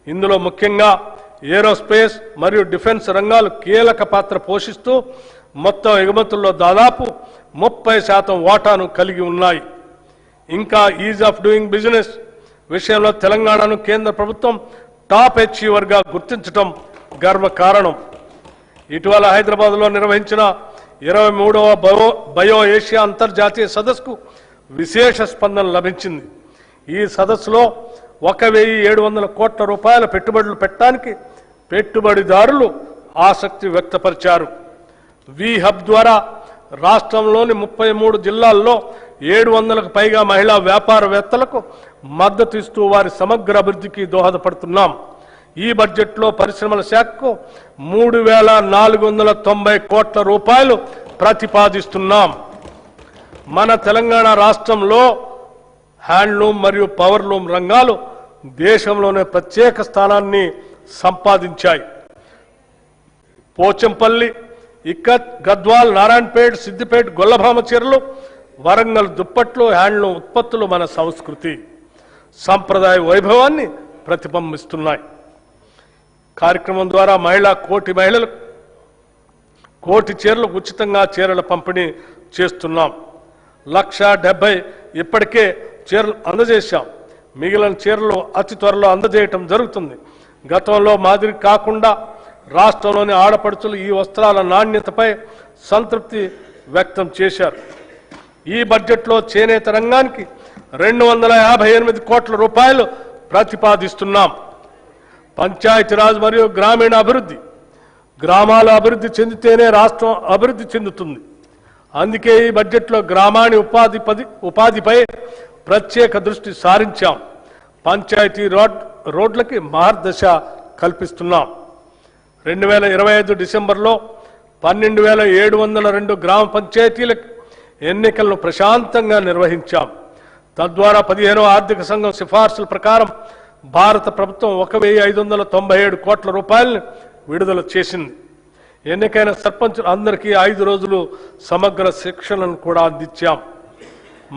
ఇందులో ముఖ్యంగా ఏరోస్పేస్ మరియు డిఫెన్స్ రంగాలు కీలక పాత్ర పోషిస్తూ మొత్తం ఎగుమతుల్లో దాదాపు 30% వాటాను కలిగి ఉన్నాయి. ఇంకా ఈజ్ ఆఫ్ డూయింగ్ బిజినెస్ విషయంలో తెలంగాణను కేంద్ర ప్రభుత్వం టాప్ అచీవర్గా గుర్తించడం గర్వకారణం. ఇటీవల హైదరాబాద్లో నిర్వహించిన 23వ బయో ఏషియా అంతర్జాతీయ సదస్సుకు విశేష స్పందన లభించింది. ఈ సదస్సులో 1,700 కోట్ల రూపాయల పెట్టుబడులు పెట్టడానికి పెట్టుబడిదారులు ఆసక్తి వ్యక్తపరిచారు. వి హబ్ ద్వారా రాష్ట్రంలోని 33 జిల్లాల్లో 700కు పైగా మహిళా వ్యాపారవేత్తలకు మద్దతు ఇస్తూ వారి సమగ్ర అభివృద్ధికి దోహదపడుతున్నాం. ఈ బడ్జెట్లో పరిశ్రమల శాఖకు 3,490 కోట్ల రూపాయలు ప్రతిపాదిస్తున్నాం. మన తెలంగాణ రాష్ట్రంలో హ్యాండ్లూమ్ మరియు పవర్లూమ్ రంగాలు దేశంలోనే ప్రత్యేక స్థానాన్ని సంపాదించాయి. పోచంపల్లి, ఇక్కత్, గద్వాల్, నారాయణపేట్, సిద్దిపేట గొల్లభామ చీరలు, వరంగల్ దుప్పట్లు, హ్యాండ్లూమ్ ఉత్పత్తులు మన సంస్కృతి సంప్రదాయ వైభవాన్ని ప్రతిబింబిస్తున్నాయి. కార్యక్రమం ద్వారా కోటి మహిళలకు కోటి చీరలకు ఉచితంగా చీరల పంపిణీ చేస్తున్నాం. 1,70,000 ఇప్పటికే చీరలు అందజేశాం. మిగిలిన చీరలు అతి త్వరలో అందజేయటం జరుగుతుంది. గతంలో మాదిరి కాకుండా రాష్ట్రంలోని ఆడపడుచులు ఈ వస్త్రాల నాణ్యతపై సంతృప్తి వ్యక్తం చేశారు. ఈ బడ్జెట్లో చేనేత రంగానికి 258 కోట్ల రూపాయలు ప్రతిపాదిస్తున్నాం. పంచాయతీరాజ్ మరియు గ్రామీణ అభివృద్ధి, గ్రామాల అభివృద్ధి చెందితేనే రాష్ట్రం అభివృద్ధి చెందుతుంది. అందుకే ఈ బడ్జెట్లో గ్రామాణి ఉపాధిపై ప్రత్యేక దృష్టి సారించాం. పంచాయతీ రోడ్లకి మార్గదర్శ కల్పిస్తున్నాం. 2025 డిసెంబర్లో 12,702 గ్రామ పంచాయతీలకు ఎన్నికలను ప్రశాంతంగా నిర్వహించాం. తద్వారా 15వ ఆర్థిక సంఘం సిఫార్సుల ప్రకారం భారత ప్రభుత్వం 1,597 కోట్ల రూపాయలను విడుదల చేసింది. ఎన్నికైన సర్పంచ్ అందరికీ 5 రోజులు సమగ్ర శిక్షణను కూడా అందించాం.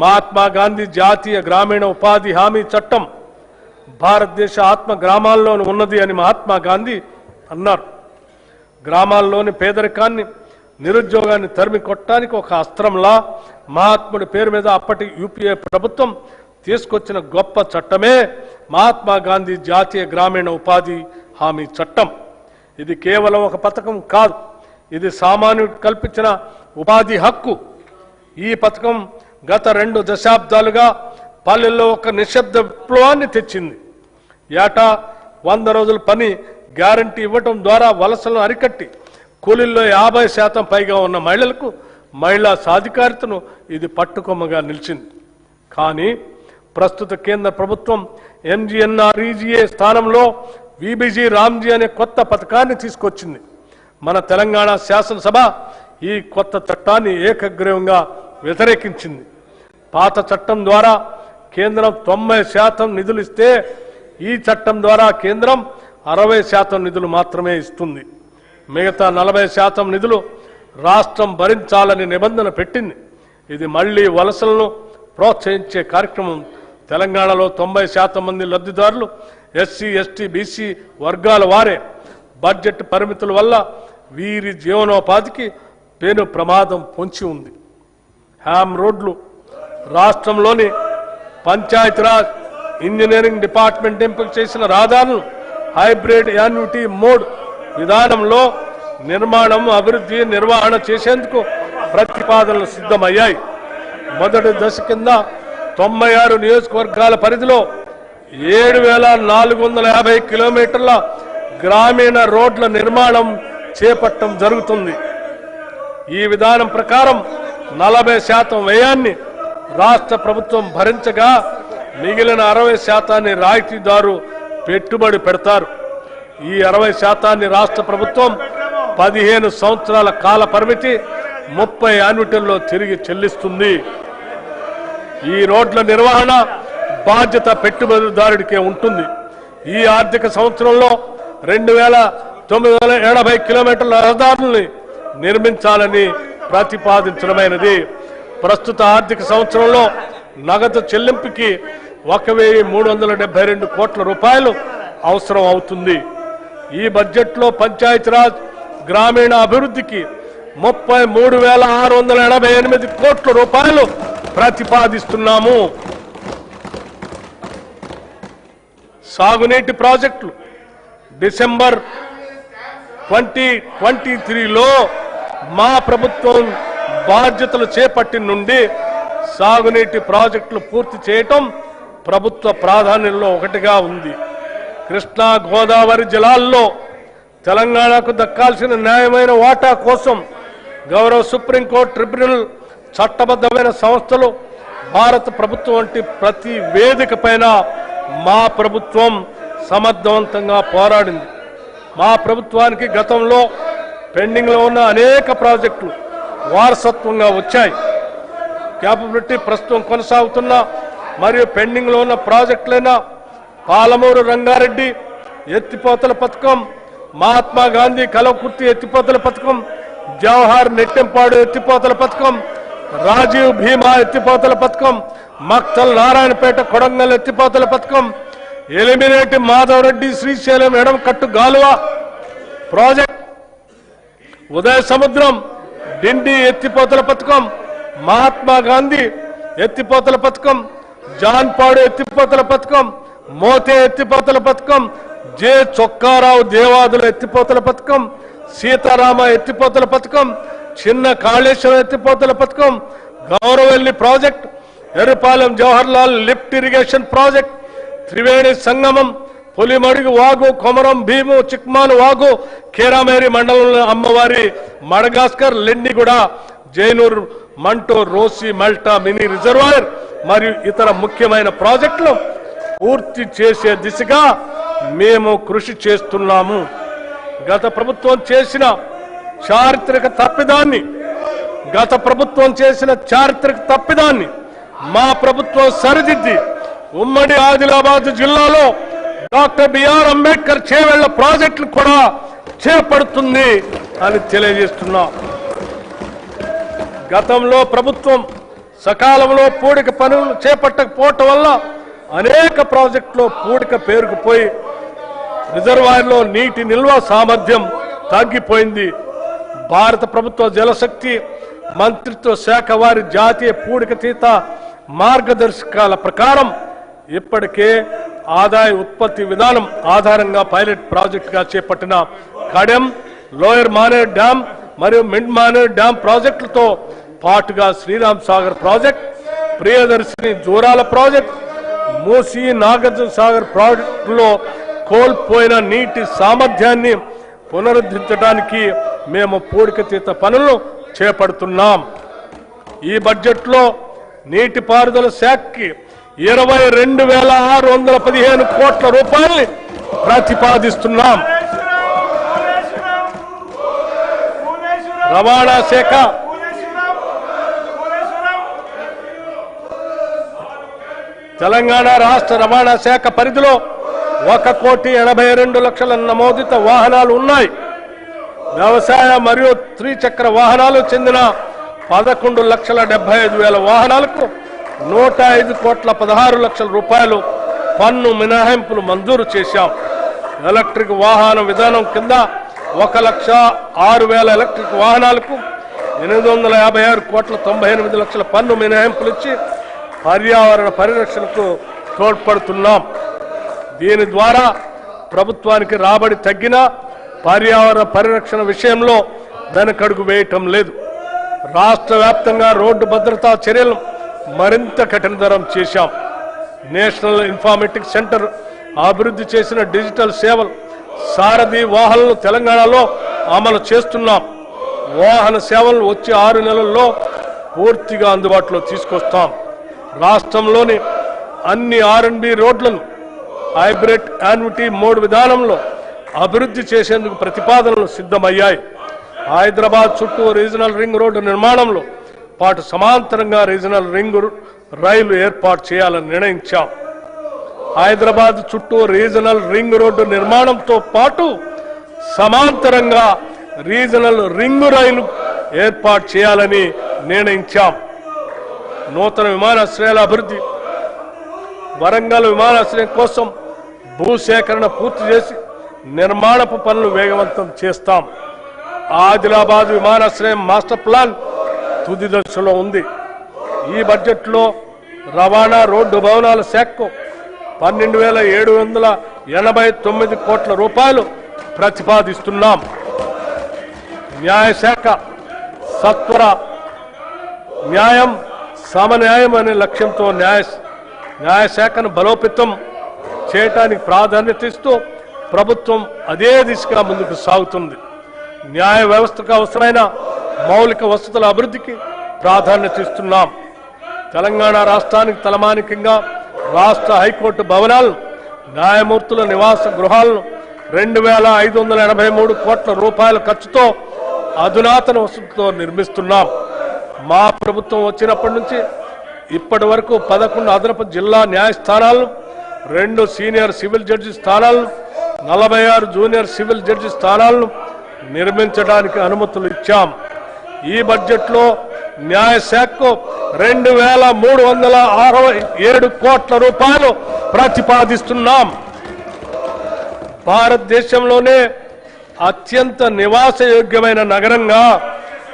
మహాత్మా గాంధీ జాతీయ గ్రామీణ ఉపాధి హామీ చట్టం భారతదేశ ఆత్మ గ్రామాల్లో ఉన్నది అని మహాత్మా గాంధీ అన్నారు. గ్రామాల్లోని పేదరికాన్ని, నిరుద్యోగాన్ని తరిమి కొట్టడానికి ఒక అస్త్రంలా మహాత్ముడి పేరు మీద అప్పటి యూపీఏ ప్రభుత్వం తీసుకొచ్చిన గొప్ప చట్టమే మహాత్మా గాంధీ జాతీయ గ్రామీణ ఉపాధి హామీ చట్టం. ఇది కేవలం ఒక పథకం కాదు, ఇది సామాన్యుడికి కల్పించిన ఉపాధి హక్కు. ఈ పథకం గత 2 దశాబ్దాలుగా పల్లెల్లో ఒక నిశ్శబ్ద విప్లవాన్ని తెచ్చింది. ఏటా 100 రోజుల పని గ్యారంటీ ఇవ్వటం ద్వారా వలసలను అరికట్టి కూలీల్లో 50% పైగా ఉన్న మహిళలకు మహిళా సాధికారితను ఇది పట్టుకొమ్మగా నిలిచింది. కానీ ప్రస్తుత కేంద్ర ప్రభుత్వం ఎంజీఎన్ఆర్ఈజీఏ స్థానంలో వీబీజీ రామ్జీ అనే కొత్త పథకాన్ని తీసుకొచ్చింది. మన తెలంగాణ శాసనసభ ఈ కొత్త చట్టాన్ని ఏకగ్రీవంగా వ్యతిరేకించింది. పాత చట్టం ద్వారా కేంద్రం 90% నిధులు ఇస్తే ఈ చట్టం ద్వారా కేంద్రం 60% నిధులు మాత్రమే ఇస్తుంది. మిగతా 40% నిధులు రాష్ట్రం భరించాలని నిబంధన పెట్టింది. ఇది మళ్లీ వలసలను ప్రోత్సహించే కార్యక్రమం. తెలంగాణలో 90% మంది లబ్ధిదారులు ఎస్సీ, ఎస్టీ, బీసీ వర్గాల వారే. బడ్జెట్ పరిమితుల వల్ల వీరి జీవనోపాధికి పెను ప్రమాదం పొంచి ఉంది. హ్యామ్ రోడ్లు, రాష్ట్రంలోని పంచాయతీరాజ్ ఇంజనీరింగ్ డిపార్ట్మెంట్ ఎంపిక చేసిన రహదారులను హైబ్రిడ్ యాన్యుటీ మోడ్ విధానంలో నిర్మాణం, అభివృద్ధి, నిర్వహణ చేసేందుకు ప్రతిపాదనలు సిద్ధమయ్యాయి. మొదటి దశ కింద 96 నియోజకవర్గాల పరిధిలో 7,450 కిలోమీటర్ల గ్రామీణ రోడ్ల నిర్మాణం చేపట్టడం జరుగుతుంది. ఈ విధానం ప్రకారం 40% వ్యయాన్ని రాష్ట్ర ప్రభుత్వం భరించగా మిగిలిన 60% రాయితీదారు పెట్టుబడి పెడతారు. ఈ 60% రాష్ట్ర ప్రభుత్వం 15 సంవత్సరాల కాల పరిమితి 30 యాన్యుటీల్లో తిరిగి చెల్లిస్తుంది. ఈ రోడ్ల నిర్వహణ బాధ్యత పెట్టుబడిదారుడికే ఉంటుంది. ఈ ఆర్థిక సంవత్సరంలో 2,980 కిలోమీటర్ల రహదారుల్ని నిర్మించాలని ప్రతిపాదించడమైనది. ప్రస్తుత ఆర్థిక సంవత్సరంలో నగదు చెల్లింపుకి 1,372 కోట్ల రూపాయలు అవసరం అవుతుంది. ఈ బడ్జెట్లో పంచాయతీరాజ్ గ్రామీణ అభివృద్ధికి 33,688 కోట్ల రూపాయలు ప్రతిపాదిస్తున్నాము. సాగునీటి ప్రాజెక్టులు డిసెంబర్ 2023లో మా ప్రభుత్వం బాధ్యతలు చేపట్టిన నుండి సాగునీటి ప్రాజెక్టులు పూర్తి చేయటం ప్రభుత్వ ప్రాధాన్యంలో ఒకటిగా ఉంది. కృష్ణా, గోదావరి జలాల్లో తెలంగాణకు దక్కాల్సిన న్యాయమైన వాటా కోసం గౌరవ సుప్రీంకోర్టు ట్రిబ్యునల్, చట్టబద్ధమైన సంస్థలు, భారత ప్రభుత్వం వంటి ప్రతి వేదిక పైన మా ప్రభుత్వం సమర్థవంతంగా పోరాడింది. మా ప్రభుత్వానికి గతంలో పెండింగ్లో ఉన్న అనేక ప్రాజెక్టులు వారసత్వంగా వచ్చాయి. క్యాపబిలిటీ ప్రస్తుతం కొనసాగుతున్న మరియు పెండింగ్లో ఉన్న ప్రాజెక్టులైన పాలమూరు రంగారెడ్డి ఎత్తిపోతల పథకం, మహాత్మా గాంధీ కలవకుర్తి ఎత్తిపోతల పథకం, జవహర్ నెట్టెంపాడు ఎత్తిపోతల పథకం, రాజీవ్ భీమా ఎత్తిపోతల పథకం, మక్తల్ నారాయణపేట కొడంగల్ ఎత్తిపోతల పథకం, ఎలిమినేటి మాధవరెడ్డి శ్రీశైలం ఎడమకట్టు గాలువ ప్రాజెక్ట్, ఉదయ సముద్రం డిండి ఎత్తిపోతల పథకం, మహాత్మా గాంధీ ఎత్తిపోతల పథకం, జాన్పాడు ఎత్తిపోతల పథకం, మోతే ఎత్తిపోతల పథకం, జె చొక్కారావు దేవాదుల ఎత్తిపోతల పథకం, సీతారామ ఎత్తిపోతల పథకం, చిన్న కాళేశ్వరం ఎత్తిపోతల పథకం, Gouravelli project, Errapalem Jawaharlal lift irrigation project, Triveni Sangamam, Pulimadugu వాగు, కొమరం భీము, చిక్మాను వాగు, కేరామేరి మండలంలో అమ్మవారి మడగాస్కర్, లెండిగూడ, జైనూర్, మంటో, రోసి, మల్టా మినీ రిజర్వాయర్ మరియు ఇతర ముఖ్యమైన ప్రాజెక్టులు పూర్తి చేసే దిశగా మేము కృషి చేస్తున్నాము. గత ప్రభుత్వం చేసిన చారిత్రక తప్పిదాన్ని మా ప్రభుత్వం సరిదిద్ది ఉమ్మడి ఆదిలాబాద్ జిల్లాలో డాక్టర్ బిఆర్ అంబేద్కర్ చేవెళ్ల ప్రాజెక్టులు కూడా చేపడుతుంది అని తెలియజేస్తున్నాం. గతంలో ప్రభుత్వం సకాలంలో పూడిక పనులు చేపట్టకపోవటం వల్ల అనేక ప్రాజెక్టులో పూడిక పేరుకుపోయి రిజర్వాయర్లో నీటి నిల్వ సామర్థ్యం తగ్గిపోయింది. భారత ప్రభుత్వ జలశక్తి మంత్రిత్వ శాఖ వారి జాతీయ పూడికతీత మార్గదర్శకాల ప్రకారం ఇప్పటికే ఆదాయ ఉత్పత్తి విధానం ఆధారంగా పైలట్ ప్రాజెక్టుగా చేపట్టిన కడెం, లోయర్ మానేర్ డ్యాం మరియు మిడ్ మానేర్ డ్యాం ప్రాజెక్టులతో పాటుగా శ్రీరామ్ సాగర్ ప్రాజెక్ట్, ప్రియదర్శిని జూరాల ప్రాజెక్ట్, మూసీ నాగార్జున సాగర్ ప్రాజెక్టులో కోల్పోయిన నీటి సామర్థ్యాన్ని పునరుద్ధరించడానికి మేము పూడికతీత పనులను చేపడుతున్నాం. ఈ బడ్జెట్లో నీటిపారుదల శాఖకి 22,615 కోట్ల రూపాయల్ని ప్రతిపాదిస్తున్నాం. రవాణా శాఖ తెలంగాణ రాష్ట్ర రవాణా శాఖ పరిధిలో 1,82,00,000 నమోదిత వాహనాలు ఉన్నాయి. వ్యవసాయ మరియు త్రిచక్ర వాహనాలు చెందిన 11,75,000 వాహనాలకు 105,16,00,000 రూపాయలు పన్ను మినహాయింపులు మంజూరు చేశాం. ఎలక్ట్రిక్ వాహన విధానం కింద 1,06,000 ఎలక్ట్రిక్ వాహనాలకు 856,98,00,000 పన్ను మినహాయింపులు ఇచ్చి పర్యావరణ పరిరక్షణకు తోడ్పడుతున్నాం. దీని ద్వారా ప్రభుత్వానికి రాబడి తగ్గిన పర్యావరణ పరిరక్షణ విషయంలో వెనకడుగు వేయటం లేదు. రాష్ట్ర వ్యాప్తంగా రోడ్డు భద్రతా చర్యలను మరింత కఠినతరం చేశాం. నేషనల్ ఇన్ఫర్మేటిక్స్ సెంటర్ అభివృద్ధి చేసిన డిజిటల్ సేవలు సారథి వాహనాలను తెలంగాణలో అమలు చేస్తున్నాం. వాహన సేవలను వచ్చే 6 నెలల్లో పూర్తిగా అందుబాటులో తీసుకొస్తాం. రాష్ట్రంలోని అన్ని R&B రోడ్లను హైబ్రిడ్ యాన్యుటీ మోడ్ విధానంలో అభివృద్ధి చేసేందుకు ప్రతిపాదనలు సిద్ధమయ్యాయి. హైదరాబాద్ చుట్టూ రీజనల్ రింగ్ రోడ్డు నిర్మాణంలో పాటు సమాంతరంగా రీజనల్ రింగ్ రైలు ఏర్పాటు చేయాలని నిర్ణయించాం. హైదరాబాద్ చుట్టూ రీజనల్ రింగ్ రోడ్డు నిర్మాణంతో పాటు సమాంతరంగా రీజనల్ రింగ్ రైలు ఏర్పాటు చేయాలని నిర్ణయించాం. నూతన విమానాశ్రయాల అభివృద్ధి, వరంగల్ విమానాశ్రయం కోసం భూసేకరణ పూర్తి చేసి నిర్మాణపు పనులు వేగవంతం చేస్తాం. ఆదిలాబాద్ విమానాశ్రయం మాస్టర్ ప్లాన్ తుది దశలో ఉంది. ఈ బడ్జెట్లో రవాణా రోడ్డు భవనాల శాఖకు 12,789 కోట్ల రూపాయలు ప్రతిపాదిస్తున్నాం. న్యాయశాఖ సత్వర న్యాయం, సమన్యాయం అనే లక్ష్యంతో న్యాయశాఖను బలోపేతం చేయడానికి ప్రాధాన్యత ఇస్తూ ప్రభుత్వం అదే దిశగా ముందుకు సాగుతుంది. న్యాయ వ్యవస్థకు అవసరమైన మౌలిక వసతుల అభివృద్ధికి ప్రాధాన్యత ఇస్తున్నాం. తెలంగాణ రాష్ట్రానికి తలమానికంగా రాష్ట్ర హైకోర్టు భవనాలను న్యాయమూర్తుల నివాస గృహాలను 2,583 కోట్ల రూపాయల ఖర్చుతో అధునాతన వసతులతో నిర్మిస్తున్నాం. మా ప్రభుత్వం వచ్చినప్పటి నుంచి ఇప్పటి వరకు 11 అదనపు జిల్లా న్యాయస్థానాలను, 2 సీనియర్ సివిల్ జడ్జి స్థానాలను, 46 జూనియర్ సివిల్ జడ్జి స్థానాలను నిర్మించడానికి అనుమతులు ఇచ్చాం. ఈ బడ్జెట్లో న్యాయశాఖకు 2,367 కోట్ల రూపాయలు ప్రతిపాదిస్తున్నాం. భారతదేశంలోనే అత్యంత నివాసయోగ్యమైన నగరంగా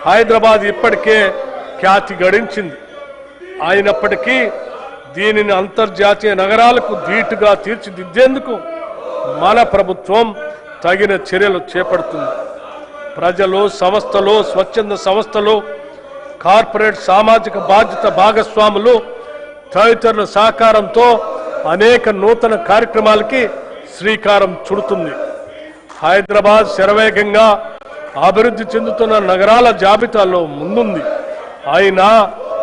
హైదరాబాద్ ఇప్పటికే ఖ్యాతి గడించింది. అయినప్పటికీ దీనిని అంతర్జాతీయ నగరాలకు ధీటుగా తీర్చిదిద్దేందుకు మన ప్రభుత్వం తగిన చర్యలు చేపడుతుంది. ప్రజలు, సంస్థలు, స్వచ్ఛంద సంస్థలు, కార్పొరేట్ సామాజిక బాధ్యత భాగస్వాములు తదితరుల సహకారంతో అనేక నూతన కార్యక్రమాలకి శ్రీకారం చుడుతుంది. హైదరాబాద్ శరవేగంగా అభివృద్ధి చెందుతున్న నగరాల జాబితాలో ముందుంది. అయినా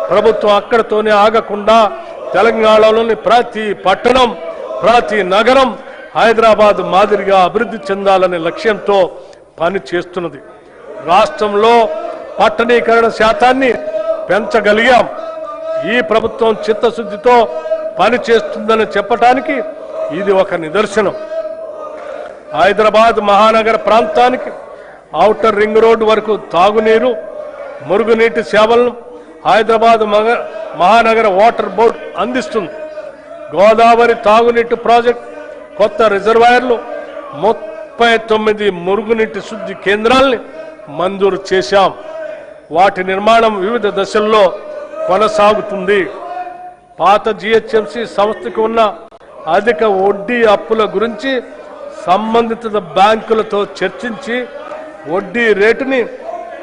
ప్రభుత్వం అక్కడితోనే ఆగకుండా తెలంగాణలోని ప్రతి పట్టణం, ప్రతి నగరం హైదరాబాద్ మాదిరిగా అభివృద్ధి చెందాలనే లక్ష్యంతో పని చేస్తున్నది. రాష్ట్రంలో పట్టణీకరణ శాతాన్ని పెంచగలిగాం. ఈ ప్రభుత్వం చిత్తశుద్ధితో పని చేస్తుందని చెప్పటానికి ఇది ఒక నిదర్శనం. హైదరాబాద్ మహానగర ప్రాంతానికి ఔటర్ రింగ్ రోడ్డు వరకు తాగునీరు, మురుగునీటి సేవలను హైదరాబాద్ మహానగర వాటర్ బోర్డు అందిస్తుంది. గోదావరి తాగునీటి ప్రాజెక్ట్, కొత్త రిజర్వాయర్లు, 39 మురుగునీటి శుద్ధి కేంద్రాల్ని మంజూరు చేశాం. వాటి నిర్మాణం వివిధ దశల్లో కొనసాగుతుంది. పాత జిహెచ్ఎంసీ సంస్థకు ఉన్న అధిక వడ్డీ అప్పుల గురించి సంబంధిత బ్యాంకులతో చర్చించి వడ్డీ రేటుని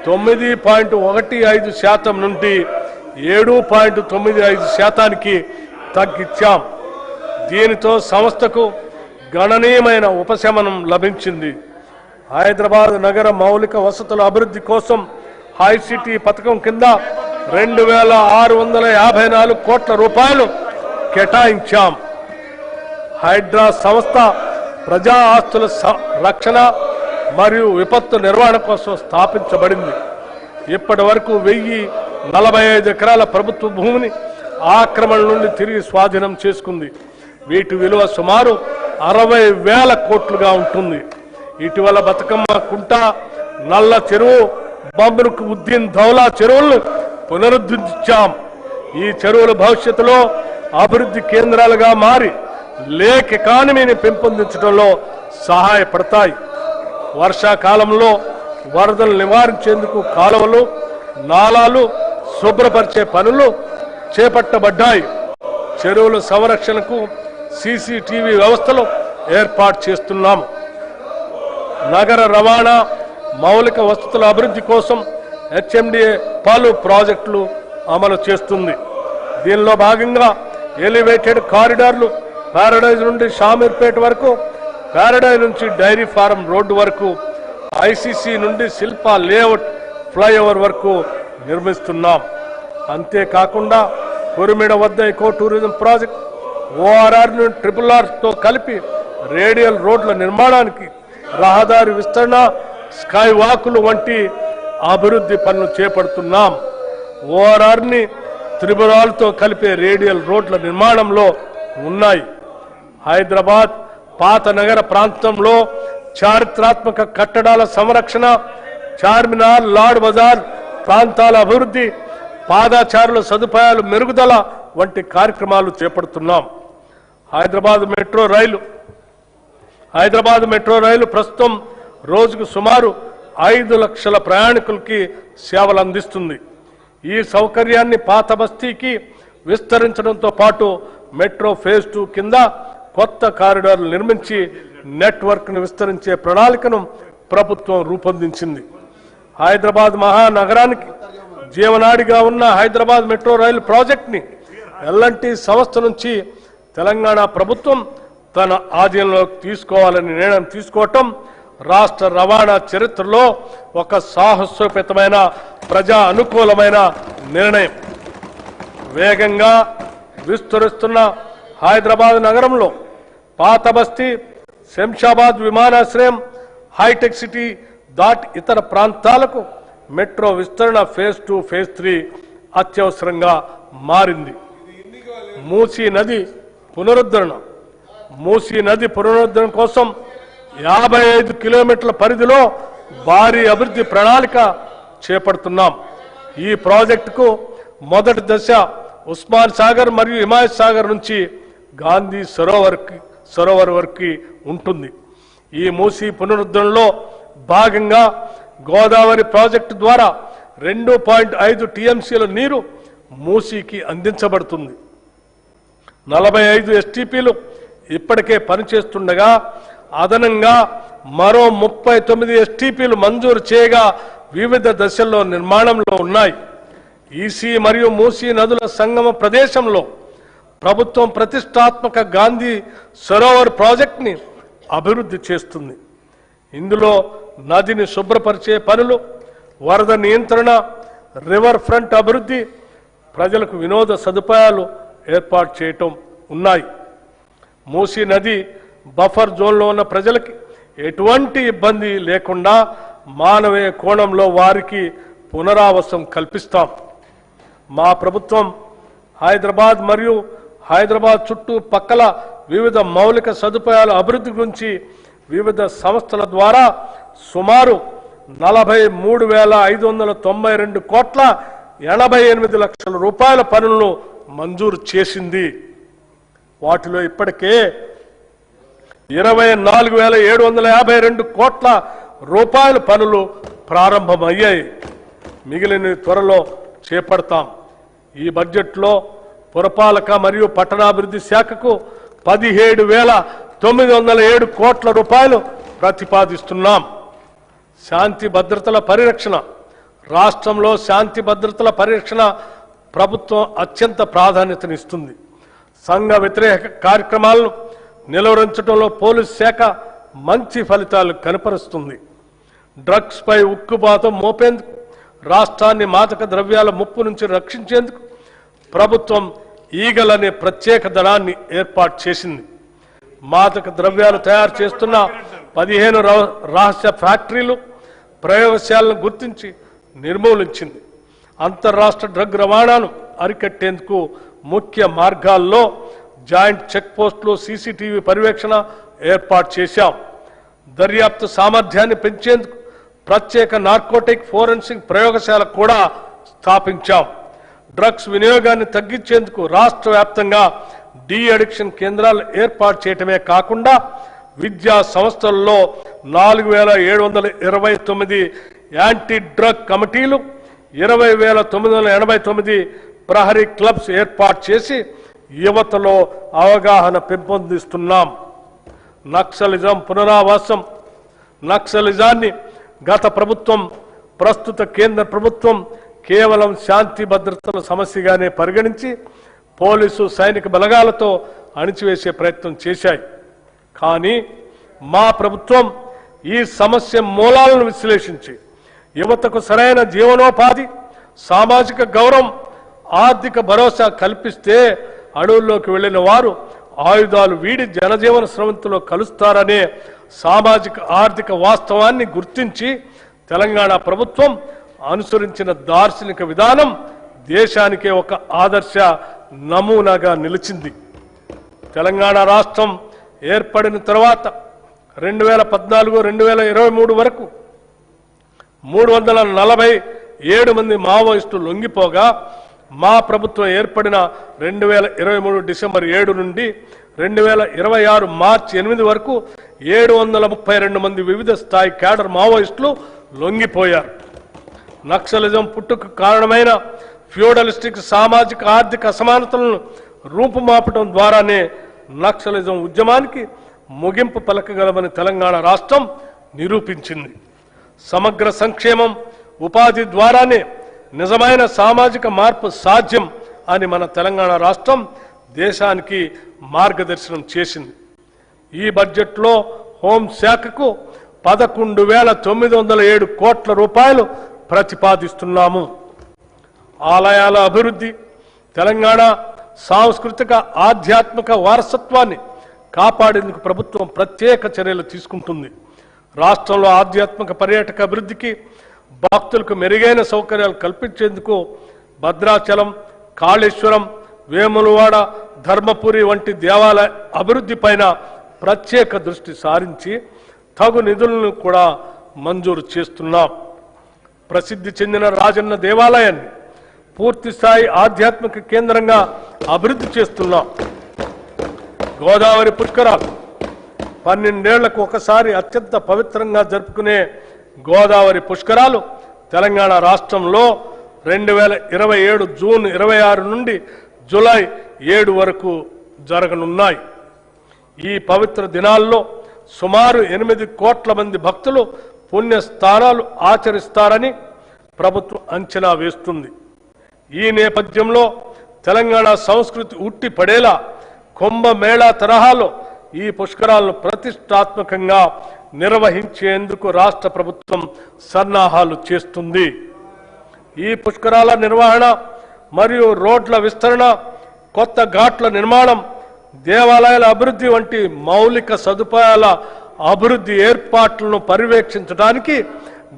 9.15% నుండి 7.95% తగ్గించాం. దీనితో సంస్థకు గణనీయమైన ఉపశమనం లభించింది. హైదరాబాద్ నగర మౌలిక వసతుల అభివృద్ధి కోసం హైసిటీ పథకం కింద 2,654 కోట్ల రూపాయలు కేటాయించాం. హైడ్రా సంస్థ ప్రజా ఆస్తుల రక్షణ మరియు విపత్తు నిర్వహణ కోసం స్థాపించబడింది. ఇప్పటి వరకు 1,045 ఎకరాల ప్రభుత్వ భూమిని ఆక్రమణ నుండి తిరిగి స్వాధీనం చేసుకుంది. వీటి విలువ సుమారు 60,000 కోట్లుగా ఉంటుంది. ఇటీవల బతుకమ్మ కుంట, నల్ల చెరువు, బమ్రుక్ ఉద్దీన్ దౌలా చెరువులను పునరుద్ధరించాం. ఈ చెరువుల భవిష్యత్తులో అభివృద్ధి కేంద్రాలుగా మారి లేక్ ఎకానమీని పెంపొందించడంలో సహాయపడతాయి. వర్షాకాలంలో వరదలు నివారించేందుకు కాలువలు, నాలాలు శుభ్రపరిచే పనులు చేపట్టబడ్డాయి. చెరువుల సంరక్షణకు సీసీటీవీ వ్యవస్థలు ఏర్పాటు చేస్తున్నాము. నగర రవాణా మౌలిక వసతుల అభివృద్ధి కోసం హెచ్ఎండిఏ పలు ప్రాజెక్టులు అమలు చేస్తుంది. దీనిలో భాగంగా ఎలివేటెడ్ కారిడార్లు ప్యారడైజ్ నుండి షామీర్పేట వరకు, ప్యారడైజ్ నుంచి డైరీ ఫారం రోడ్డు వరకు, ఐసీసీ నుండి శిల్పా లేఅవుట్ ఫ్లైఓవర్ వరకు నిర్మిస్తున్నాం. అంతేకాకుండా కురిమిడ వద్ద ఎకో టూరిజం ప్రాజెక్ట్, ఓఆర్ఆర్ నుండి RRRతో కలిపి రేడియల్ రోడ్ల నిర్మాణానికి, రహదారి విస్తరణ, స్కై వాకులు వంటి అభివృద్ధి పనులు చేపడుతున్నాం. ఓఆర్ఆర్ని త్రిపురాలతో కలిపే రేడియల్ రోడ్ల నిర్మాణంలో ఉన్నాయి. హైదరాబాద్ పాత నగర ప్రాంతంలో చారిత్రాత్మక కట్టడాల సంరక్షణ, చార్మినార్, లాడ్ బజార్ ప్రాంతాల అభివృద్ధి, పాదచారుల సదుపాయాలు మెరుగుదల వంటి కార్యక్రమాలు చేపడుతున్నాం. హైదరాబాద్ మెట్రో రైలు ప్రస్తుతం రోజుకు సుమారు 5 లక్షల ప్రయాణికులకి సేవలు అందిస్తుంది. ఈ సౌకర్యాన్ని పాత బస్తీకి విస్తరించడంతో పాటు మెట్రో ఫేజ్ 2 కింద కొత్త కారిడార్లు నిర్మించి నెట్వర్క్ను విస్తరించే ప్రణాళికను ప్రభుత్వం రూపొందించింది. హైదరాబాద్ మహానగరానికి జీవనాడిగా ఉన్న హైదరాబాద్ మెట్రో రైలు ప్రాజెక్ట్ని ఎల్ఎన్టీ సంస్థ నుంచి తెలంగాణ ప్రభుత్వం తన ఆధీనంలోకి తీసుకోవాలని నిర్ణయం తీసుకోవటం రాష్ట్ర రవాణా చరిత్రలో ఒక సాహసోపేతమైన ప్రజా అనుకూలమైన నిర్ణయం. వేగంగా విస్తరిస్తున్న హైదరాబాద్ నగరంలో పాత బస్తీ, శంషాబాద్ విమానాశ్రయం, హైటెక్ సిటీ దాటి ఇతర ప్రాంతాలకు మెట్రో విస్తరణ ఫేజ్ 2, ఫేజ్ 3 అత్యవసరంగా మారింది. మూసీ నది పునరుద్ధరణ కోసం 55 కిలోమీటర్ల పరిధిలో భారీ అభివృద్ధి ప్రణాళిక చేపడుతున్నాం. ఈ ప్రాజెక్టుకు మొదటి దశ ఉస్మాన్ సాగర్ మరియు హిమాయత్ సాగర్ నుంచి గాంధీ సరోవర్ వరకు ఉంటుంది. ఈ మూసీ పునరుద్ధరణలో భాగంగా గోదావరి ప్రాజెక్టు ద్వారా 2.5 టీఎంసీల నీరు మూసీకి అందించబడుతుంది. 45 ఎస్టీపీలు ఇప్పటికే పనిచేస్తుండగా అదనంగా మరో 39 ఎస్టీపీలు మంజూరు చేయగా వివిధ దశల్లో నిర్మాణంలో ఉన్నాయి. ఈసీ మరియు మూసీ నదుల సంగమ ప్రదేశంలో ప్రభుత్వం ప్రతిష్టాత్మక గాంధీ సరోవర్ ప్రాజెక్టుని అభివృద్ధి చేస్తుంది. ఇందులో నదిని శుభ్రపరిచే పనులు, వరద నియంత్రణ, రివర్ ఫ్రంట్ అభివృద్ధి, ప్రజలకు వినోద సదుపాయాలు ఏర్పాటు చేయటం ఉన్నాయి. మూసీ నది బఫర్ జోన్లో ఉన్న ప్రజలకి ఎటువంటి ఇబ్బంది లేకుండా మానవీయ కోణంలో వారికి పునరావాసం కల్పిస్తాం. మా ప్రభుత్వం హైదరాబాద్ మరియు హైదరాబాద్ చుట్టూ పక్కల వివిధ మౌలిక సదుపాయాల అభివృద్ధి గురించి వివిధ సంస్థల ద్వారా సుమారు 43,592 కోట్ల 88 లక్షల రూపాయల పనులను మంజూరు చేసింది. వాటిలో ఇప్పటికే 24,752 కోట్ల రూపాయల పనులు ప్రారంభమయ్యాయి. మిగిలిన త్వరలో చేపడతాం. ఈ బడ్జెట్లో పురపాలక మరియు పట్టణాభివృద్ధి శాఖకు 17,907 కోట్ల రూపాయలు ప్రతిపాదిస్తున్నాం. శాంతి భద్రతల పరిరక్షణ, రాష్ట్రంలో శాంతి భద్రతల పరిరక్షణ ప్రభుత్వం అత్యంత ప్రాధాన్యతనిస్తుంది. సంఘ వ్యతిరేక కార్యక్రమాలను నిలువరించడంలో పోలీస్ శాఖ మంచి ఫలితాలు కనపరుస్తుంది. డ్రగ్స్ పై ఉక్కుపాతం మోపేందుకు, రాష్ట్రాన్ని మాదక ద్రవ్యాల ముప్పు నుంచి రక్షించేందుకు ప్రభుత్వం ఈగల్ అనే ప్రత్యేక దళాన్ని ఏర్పాటు చేసింది. మాదక ద్రవ్యాలు తయారు చేస్తున్న 15 రహస్య ఫ్యాక్టరీలు, ప్రయోగశాలను గుర్తించి నిర్మూలించింది. అంతర్రాష్ట్ర డ్రగ్ రవాణాను అరికట్టేందుకు ముఖ్య మార్గాల్లో జాయింట్ చెక్ పోస్టులు, సీసీటీవీ పర్యవేక్షణ ఏర్పాటు చేశాం. దర్యాప్తు సామర్థ్యాన్ని పెంచేందుకు ప్రత్యేక నార్కోటిక్ ఫోరెన్సిక్ ప్రయోగశాల కూడా స్థాపించాం. డ్రగ్స్ వినియోగాన్ని తగ్గించేందుకు రాష్ట్ర వ్యాప్తంగా డి అడిక్షన్ కేంద్రాలు ఏర్పాటు చేయటమే కాకుండా విద్యా సంస్థల్లో 4,729 యాంటీ డ్రగ్ కమిటీలు, 20,989 ప్రహరీ క్లబ్స్ ఏర్పాటు చేసి యువతలో అవగాహన పెంపొందిస్తున్నాం. నక్సలిజం పునరావాసం, నక్సలిజాన్ని గత ప్రభుత్వం, ప్రస్తుత కేంద్ర ప్రభుత్వం కేవలం శాంతి భద్రతల సమస్యగానే పరిగణించి పోలీసు, సైనిక బలగాలతో అణిచివేసే ప్రయత్నం చేశాయి. కానీ మా ప్రభుత్వం ఈ సమస్య మూలాలను విశ్లేషించి యువతకు సరైన జీవనోపాధి, సామాజిక గౌరవం, ఆర్థిక భరోసా కల్పిస్తే అడవుల్లోకి వెళ్లిన వారు ఆయుధాలు వీడి జనజీవన స్రవంతిలో కలుస్తారనే సామాజిక ఆర్థిక వాస్తవాన్ని గుర్తించి తెలంగాణ ప్రభుత్వం అనుసరించిన దార్శనిక విధానం దేశానికే ఒక ఆదర్శ నమూనాగా నిలిచింది. తెలంగాణ రాష్ట్రం ఏర్పడిన తర్వాత 2014-2023 వరకు 347 మంది మావోయిస్టులు లొంగిపోగా, మా ప్రభుత్వం ఏర్పడిన 2023 డిసెంబర్ 7 నుండి 2026 మార్చి 8 వరకు 732 మంది వివిధ స్థాయి క్యాడర్ మావోయిస్టులు లొంగిపోయారు. నక్సలిజం పుట్టుకు కారణమైన ఫ్యూడలిస్టిక్ సామాజిక ఆర్థిక అసమానతలను రూపుమాపటం ద్వారానే నక్సలిజం ఉద్యమానికి ముగింపు పలకగలమని తెలంగాణ రాష్ట్రం నిరూపించింది. సమగ్ర సంక్షేమం, ఉపాధి ద్వారానే నిజమైన సామాజిక మార్పు సాధ్యం అని మన తెలంగాణ రాష్ట్రం దేశానికి మార్గదర్శనం చేసింది. ఈ బడ్జెట్లో హోంశాఖకు 11,907 కోట్ల రూపాయలు ప్రతిపాదిస్తున్నాము. ఆలయాల అభివృద్ధి, తెలంగాణ సాంస్కృతిక ఆధ్యాత్మిక వారసత్వాన్ని కాపాడేందుకు ప్రభుత్వం ప్రత్యేక చర్యలు తీసుకుంటుంది. రాష్ట్రంలో ఆధ్యాత్మిక పర్యాటక అభివృద్ధికి భక్తులకు మెరుగైన సౌకర్యాలు కల్పించేందుకు భద్రాచలం, కాళేశ్వరం, వేములవాడ, ధర్మపురి వంటి దేవాలయ అభివృద్ధి పైన ప్రత్యేక దృష్టి సారించి తగు నిధులను కూడా మంజూరు చేస్తున్నాం. ప్రసిద్ధి చెందిన రాజన్న దేవాలయాన్ని పూర్తి స్థాయి ఆధ్యాత్మిక కేంద్రంగా అభివృద్ధి చేస్తున్నాం. గోదావరి పుష్కరాలు 12 ఏళ్లకు ఒకసారి అత్యంత పవిత్రంగా జరుపుకునే గోదావరి పుష్కరాలు తెలంగాణ రాష్ట్రంలో 2027 జూన్ 26 నుండి జూలై 7 వరకు జరగనున్నాయి. ఈ పవిత్ర దినాల్లో సుమారు 8 కోట్ల మంది భక్తులు పుణ్యస్థానాలు ఆచరిస్తారని ప్రభుత్వం అంచనా వేస్తుంది. ఈ నేపథ్యంలో తెలంగాణ సంస్కృతి ఉట్టి పడేలా కుంభమేళా తరహాలో ఈ పుష్కరాలను ప్రతిష్టాత్మకంగా నిర్వహించేందుకు రాష్ట్ర ప్రభుత్వం సన్నాహాలు చేస్తుంది. ఈ పుష్కరాల నిర్వహణ మరియు రోడ్ల విస్తరణ, కొత్త ఘాట్ల నిర్మాణం, దేవాలయాల అభివృద్ధి వంటి మౌలిక సదుపాయాల అభివృద్ధి ఏర్పాట్లను పర్యవేక్షించడానికి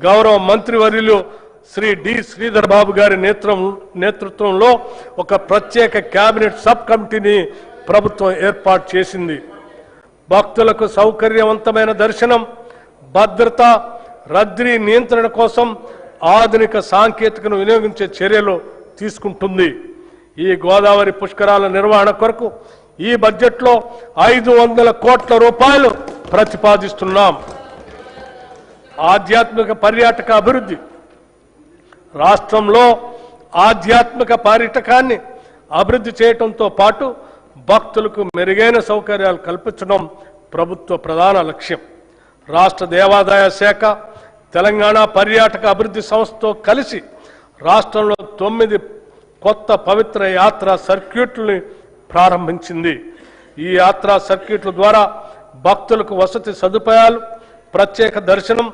గౌరవ మంత్రివర్యులు శ్రీ డి శ్రీధర్ బాబు గారి నేతృత్వంలో ఒక ప్రత్యేక కేబినెట్ సబ్ కమిటీని ప్రభుత్వం ఏర్పాటు చేసింది. భక్తులకు సౌకర్యవంతమైన దర్శనం, భద్రత, రద్దీ నియంత్రణ కోసం ఆధునిక సాంకేతికను వినియోగించే చర్యలు తీసుకుంటుంది. ఈ గోదావరి పుష్కరాల నిర్వహణ కొరకు ఈ బడ్జెట్లో 500 కోట్ల రూపాయలు ప్రతిపాదిస్తున్నాం. ఆధ్యాత్మిక పర్యాటక అభివృద్ధి. రాష్ట్రంలో ఆధ్యాత్మిక పర్యాటకాన్ని అభివృద్ధి చేయడంతో పాటు భక్తులకు మెరుగైన సౌకర్యాలు కల్పించడం ప్రభుత్వ ప్రధాన లక్ష్యం. రాష్ట్ర దేవాదాయ శాఖ తెలంగాణ పర్యాటక అభివృద్ధి సంస్థతో కలిసి రాష్ట్రంలో 9 కొత్త పవిత్ర యాత్రా సర్క్యూట్లని ప్రారంభించింది. ఈ యాత్రా సర్క్యూట్ల ద్వారా భక్తులకు వసతి సదుపాయాలు, ప్రత్యేక దర్శనం,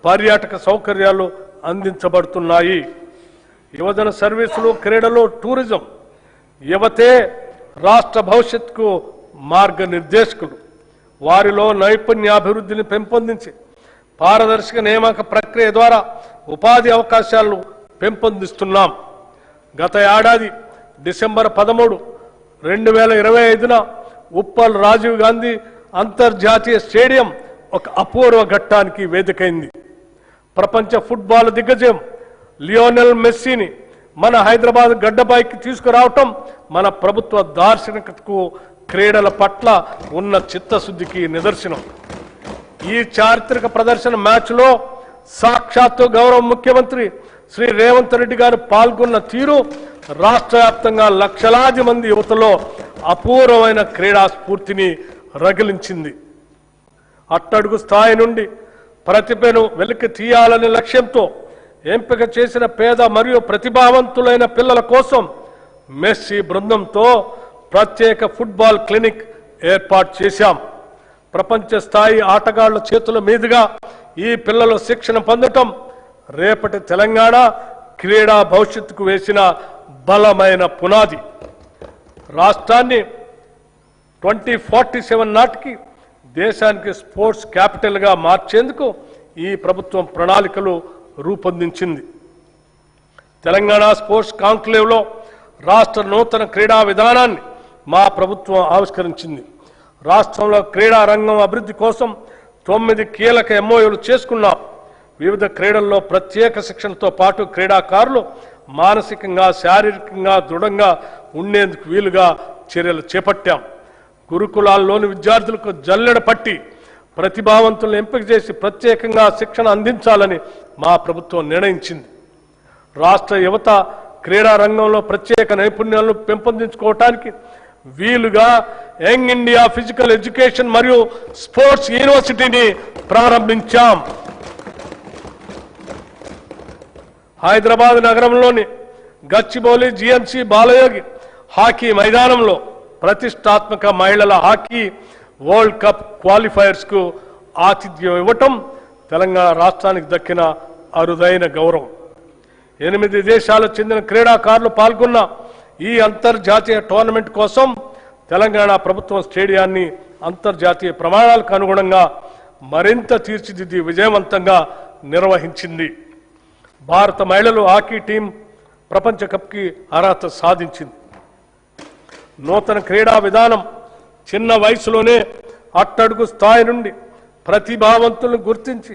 పర్యాటక సౌకర్యాలు అందించబడుతున్నాయి. యువజన సర్వీసులు, క్రీడలు, టూరిజం. యువతే రాష్ట్ర భవిష్యత్తుకు మార్గనిర్దేశకులు. వారిలో నైపుణ్యాభివృద్ధిని పెంపొందించి పారదర్శక నియామక ప్రక్రియ ద్వారా ఉపాధి అవకాశాలను పెంపొందిస్తున్నాం. గత ఏడాది డిసెంబర్ 13, 2025న ఉప్పల్ రాజీవ్ గాంధీ అంతర్జాతీయ స్టేడియం ఒక అపూర్వ ఘట్టానికి వేదికైంది. ప్రపంచ ఫుట్బాల్ దిగ్గజం లియోనెల్ మెస్సీని మన హైదరాబాద్ గడ్డపైకి తీసుకురావటం మన ప్రభుత్వ దార్శనికతకు, క్రీడల పట్ల ఉన్న చిత్తశుద్ధికి నిదర్శనం. ఈ చారిత్రక ప్రదర్శన మ్యాచ్లో సాక్షాత్తు గౌరవ ముఖ్యమంత్రి శ్రీ రేవంత్ రెడ్డి గారు పాల్గొన్న తీరు రాష్ట్ర వ్యాప్తంగా లక్షలాది మంది యువతలో అపూర్వమైన క్రీడా స్ఫూర్తిని రగిలించింది. అట్టడుగు స్థాయి నుండి ప్రతిభను వెలికి తీయాలనే లక్ష్యంతో ఎంపిక చేసిన పేద మరియు ప్రతిభావంతులైన పిల్లల కోసం మెస్సీ బృందంతో ప్రత్యేక ఫుట్బాల్ క్లినిక్ ఏర్పాటు చేశాం. ప్రపంచ స్థాయి ఆటగాళ్ల చేతుల మీదుగా ఈ పిల్లలు శిక్షణ పొందటం రేపటి తెలంగాణ క్రీడా భవిష్యత్తుకు వేసిన బలమైన పునాది. రాష్ట్రాన్ని 2047 నాటికి దేశానికి స్పోర్ట్స్ క్యాపిటల్గా మార్చేందుకు ఈ ప్రభుత్వం ప్రణాళికలు రూపొందించింది. తెలంగాణ స్పోర్ట్స్ కాంక్లేవ్లో రాష్ట్ర నూతన క్రీడా విధానాన్ని మా ప్రభుత్వం ఆవిష్కరించింది. రాష్ట్రంలో క్రీడా రంగం అభివృద్ధి కోసం 9 కీలక ఎంఓయూలు చేసుకున్నాం. వివిధ క్రీడల్లో ప్రత్యేక శిక్షణతో పాటు క్రీడాకారులు మానసికంగా, శారీరకంగా దృఢంగా ఉండేందుకు వీలుగా చర్యలు చేపట్టాం. గురుకులాల్లోని విద్యార్థులకు జల్లెడ పట్టి ప్రతిభావంతులను ఎంపిక చేసి ప్రత్యేకంగా శిక్షణ అందించాలని మా ప్రభుత్వం నిర్ణయించింది. రాష్ట్ర యువత క్రీడా రంగంలో ప్రత్యేక నైపుణ్యాలను పెంపొందించుకోవటానికి వీలుగా యంగ్ ఇండియా ఫిజికల్ ఎడ్యుకేషన్ మరియు స్పోర్ట్స్ యూనివర్సిటీని ప్రారంభించాం. హైదరాబాద్ నగరంలోని గచ్చిబౌలి జిఎంసి బాలయోగి హాకీ మైదానంలో ప్రతిష్టాత్మక మహిళల హాకీ వరల్డ్ కప్ క్వాలిఫైయర్స్ కు ఆతిథ్యం ఇవ్వటం తెలంగాణ రాష్ట్రానికి దక్కిన అరుదైన గౌరవం. 8 దేశాలకు చెందిన క్రీడాకారులు పాల్గొన్న ఈ అంతర్జాతీయ టోర్నమెంట్ కోసం తెలంగాణ ప్రభుత్వం స్టేడియాన్ని అంతర్జాతీయ ప్రమాణాలకు అనుగుణంగా మరింత తీర్చిదిద్ది విజయవంతంగా నిర్వహించింది. భారత మహిళలు హాకీ టీం ప్రపంచ కప్కి అర్హత సాధించింది. నూతన క్రీడా విధానం చిన్న వయసులోనే అట్టడుగు స్థాయి నుండి ప్రతిభావంతులను గుర్తించి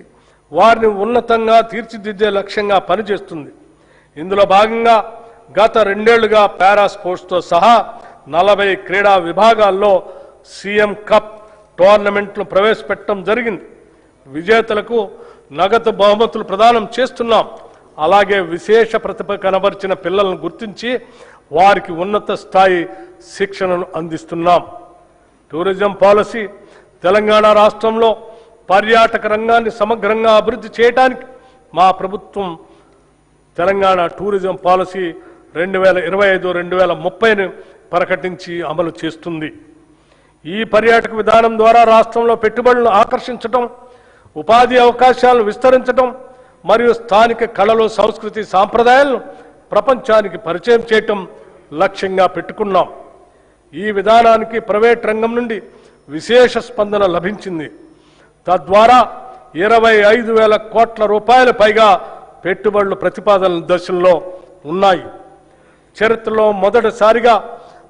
వారిని ఉన్నతంగా తీర్చిదిద్దే లక్ష్యంగా పనిచేస్తుంది. ఇందులో భాగంగా గత 2 ఏళ్లుగా పారా స్పోర్ట్స్తో సహా 40 క్రీడా విభాగాల్లో సీఎం కప్ టోర్నమెంట్లు ప్రవేశపెట్టడం జరిగింది. విజేతలకు నగదు బహుమతులు ప్రదానం చేస్తున్నాం. అలాగే విశేష ప్రతిభ కనబరిచిన పిల్లలను గుర్తించి వారికి ఉన్నత స్థాయి శిక్షణను అందిస్తున్నాం. టూరిజం పాలసీ తెలంగాణ రాష్ట్రంలో పర్యాటక రంగాన్ని సమగ్రంగా అభివృద్ధి చేయడానికి మా ప్రభుత్వం తెలంగాణ టూరిజం పాలసీ 2025-2030ని ప్రకటించి అమలు చేస్తుంది. ఈ పర్యాటక విధానం ద్వారా రాష్ట్రంలో పెట్టుబడులను ఆకర్షించడం, ఉపాధి అవకాశాలను విస్తరించడం మరియు స్థానిక కళలు, సంస్కృతి, సాంప్రదాయాలను ప్రపంచానికి పరిచయం చేయటం లక్ష్యంగా పెట్టుకున్నాం. ఈ విధానానికి ప్రైవేట్ రంగం నుండి విశేష స్పందన లభించింది. తద్వారా 25,000 కోట్ల రూపాయల పైగా పెట్టుబడులు ప్రతిపాదనల దశల్లో ఉన్నాయి. చరిత్రలో మొదటిసారిగా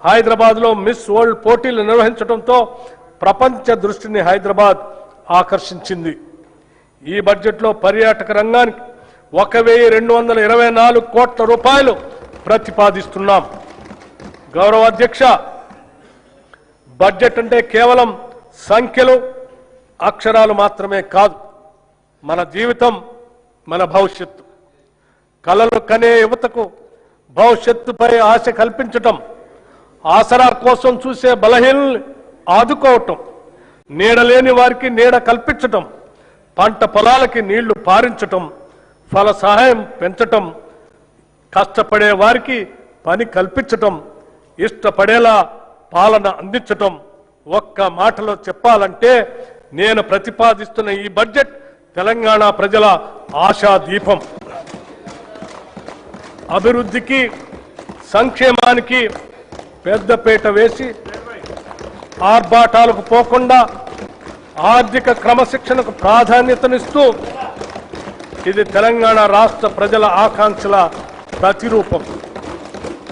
హైదరాబాద్లో మిస్ వరల్డ్ పోటీలు నిర్వహించడంతో ప్రపంచ దృష్టిని హైదరాబాద్ ఆకర్షించింది. ఈ బడ్జెట్లో పర్యాటక రంగానికి 1,224 కోట్ల రూపాయలు ప్రతిపాదిస్తున్నాం. గౌరవ అధ్యక్ష, బడ్జెట్ అంటే కేవలం సంఖ్యలు, అక్షరాలు మాత్రమే కాదు. మన జీవితం, మన భవిష్యత్తు. కలలు కనే యువతకు భవిష్యత్తుపై ఆశ కల్పించటం, ఆసరా కోసం చూసే బలహీనల్ని ఆదుకోవటం, నీడలేని వారికి నీడ కల్పించటం, పంట పొలాలకి నీళ్లు పారించటం, ఫల సహాయం పెంచటం, కష్టపడే వారికి పని కల్పించటం, ఇష్టపడేలా పాలన అందించటం. ఒక్క మాటలో చెప్పాలంటే నేను ప్రతిపాదిస్తున్న ఈ బడ్జెట్ తెలంగాణ ప్రజల ఆశాదీపం. అభివృద్ధికి, సంక్షేమానికి పెద్దపీట వేసి ఆర్భాటాలకు పోకుండా ఆర్థిక క్రమశిక్షణకు ప్రాధాన్యతనిస్తూ ఇది తెలంగాణ రాష్ట్ర ప్రజల ఆకాంక్షల ప్రతిరూపం.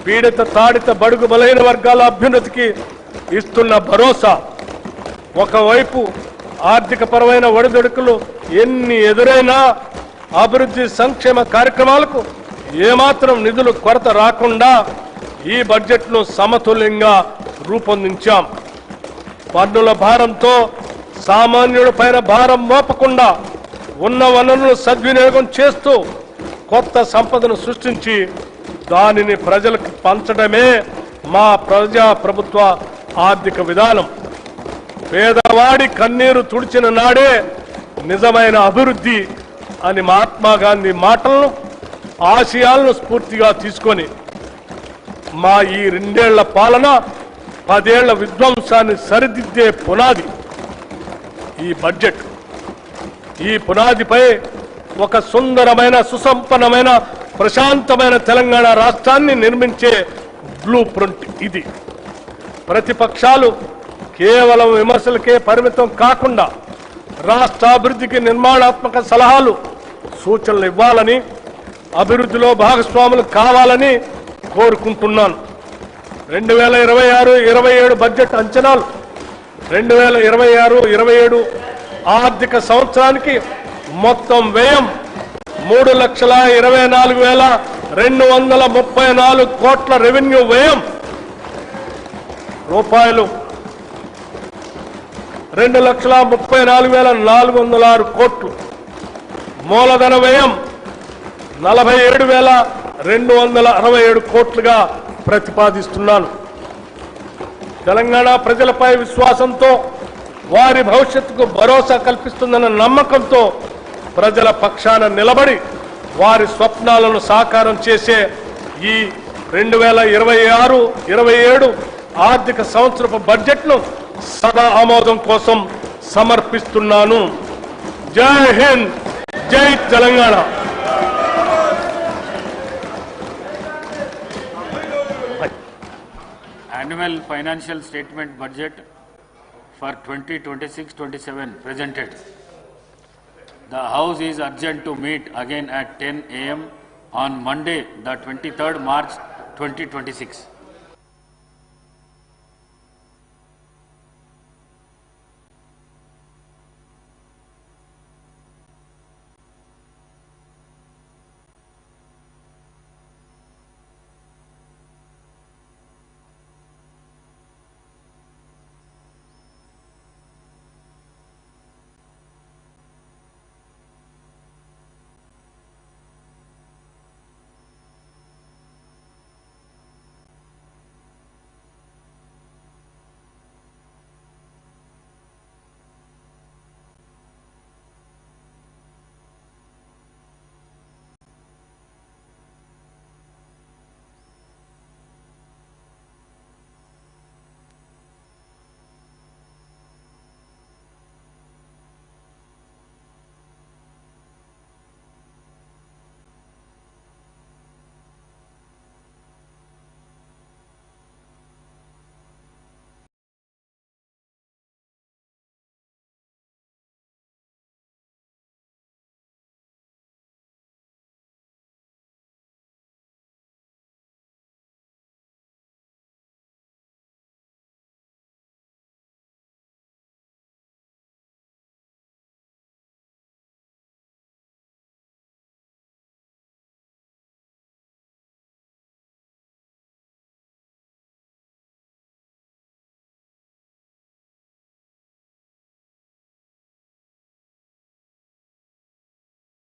పీడిత, తాడిత, బడుగు బలైన వర్గాల అభ్యున్నతికి ఇస్తున్న భరోసా. ఒకవైపు ఆర్థిక పరమైన ఒడిదుడుకులు ఎన్ని ఎదురైనా అభివృద్ధి, సంక్షేమ కార్యక్రమాలకు ఏమాత్రం నిధులు కొరత రాకుండా ఈ బడ్జెట్ను సమతుల్యంగా రూపొందించాం. పన్నుల భారంతో సామాన్యుడిపైన భారం మోపకుండా ఉన్న వనరులను సద్వినియోగం చేస్తూ కొత్త సంపదను సృష్టించి దానిని ప్రజలకు పంచడమే మా ప్రజా ప్రభుత్వ ఆర్థిక విధానం. పేదవాడి కన్నీరు తుడిచిన నాడే నిజమైన అభివృద్ధి అని మహాత్మా గాంధీ మాటలను, ఆశయాలను స్ఫూర్తిగా తీసుకొని మా ఈ 2 ఏళ్ల పాలన 10 ఏళ్ల విధ్వంసాన్ని సరిదిద్దే పునాది ఈ బడ్జెట్. ఈ పునాదిపై ఒక సుందరమైన, సుసంపన్నమైన, ప్రశాంతమైన తెలంగాణ రాష్ట్రాన్ని నిర్మించే బ్లూ ప్రింట్ ఇది. ప్రతిపక్షాలు కేవలం విమర్శలకే పరిమితం కాకుండా రాష్ట్ర అభివృద్ధికి నిర్మాణాత్మక సలహాలు, సూచనలు ఇవ్వాలని, అభివృద్ధిలో భాగస్వాములు కావాలని కోరుకుంటున్నాను. 2026-27 బడ్జెట్ అంచనాలు 2026-27 ఆర్థిక సంవత్సరానికి మొత్తం వ్యయం 3,24,234 కోట్ల రెవెన్యూ వ్యయం రూపాయలు, 2,34,406 కోట్లు, మూలధన వ్యయం 47,267 కోట్లుగా ప్రతిపాదిస్తున్నాను. తెలంగాణ ప్రజలపై విశ్వాసంతో, వారి భవిష్యత్తుకు భరోసా కల్పిస్తుందన్న నమ్మకంతో ప్రజల పక్షాన నిలబడి వారి స్వప్నాలను సాకారం చేసే ఈ 2026-27 ఆర్థిక సంవత్సరపు బడ్జెట్ను సదా ఆమోదం కోసం సమర్పిస్తున్నాను. జై హింద్, జై Telangana. Annual Financial Statement Budget for 2026-27 presented. The House is urgent to meet again at 10 a.m. on Monday, the 23rd March 2026.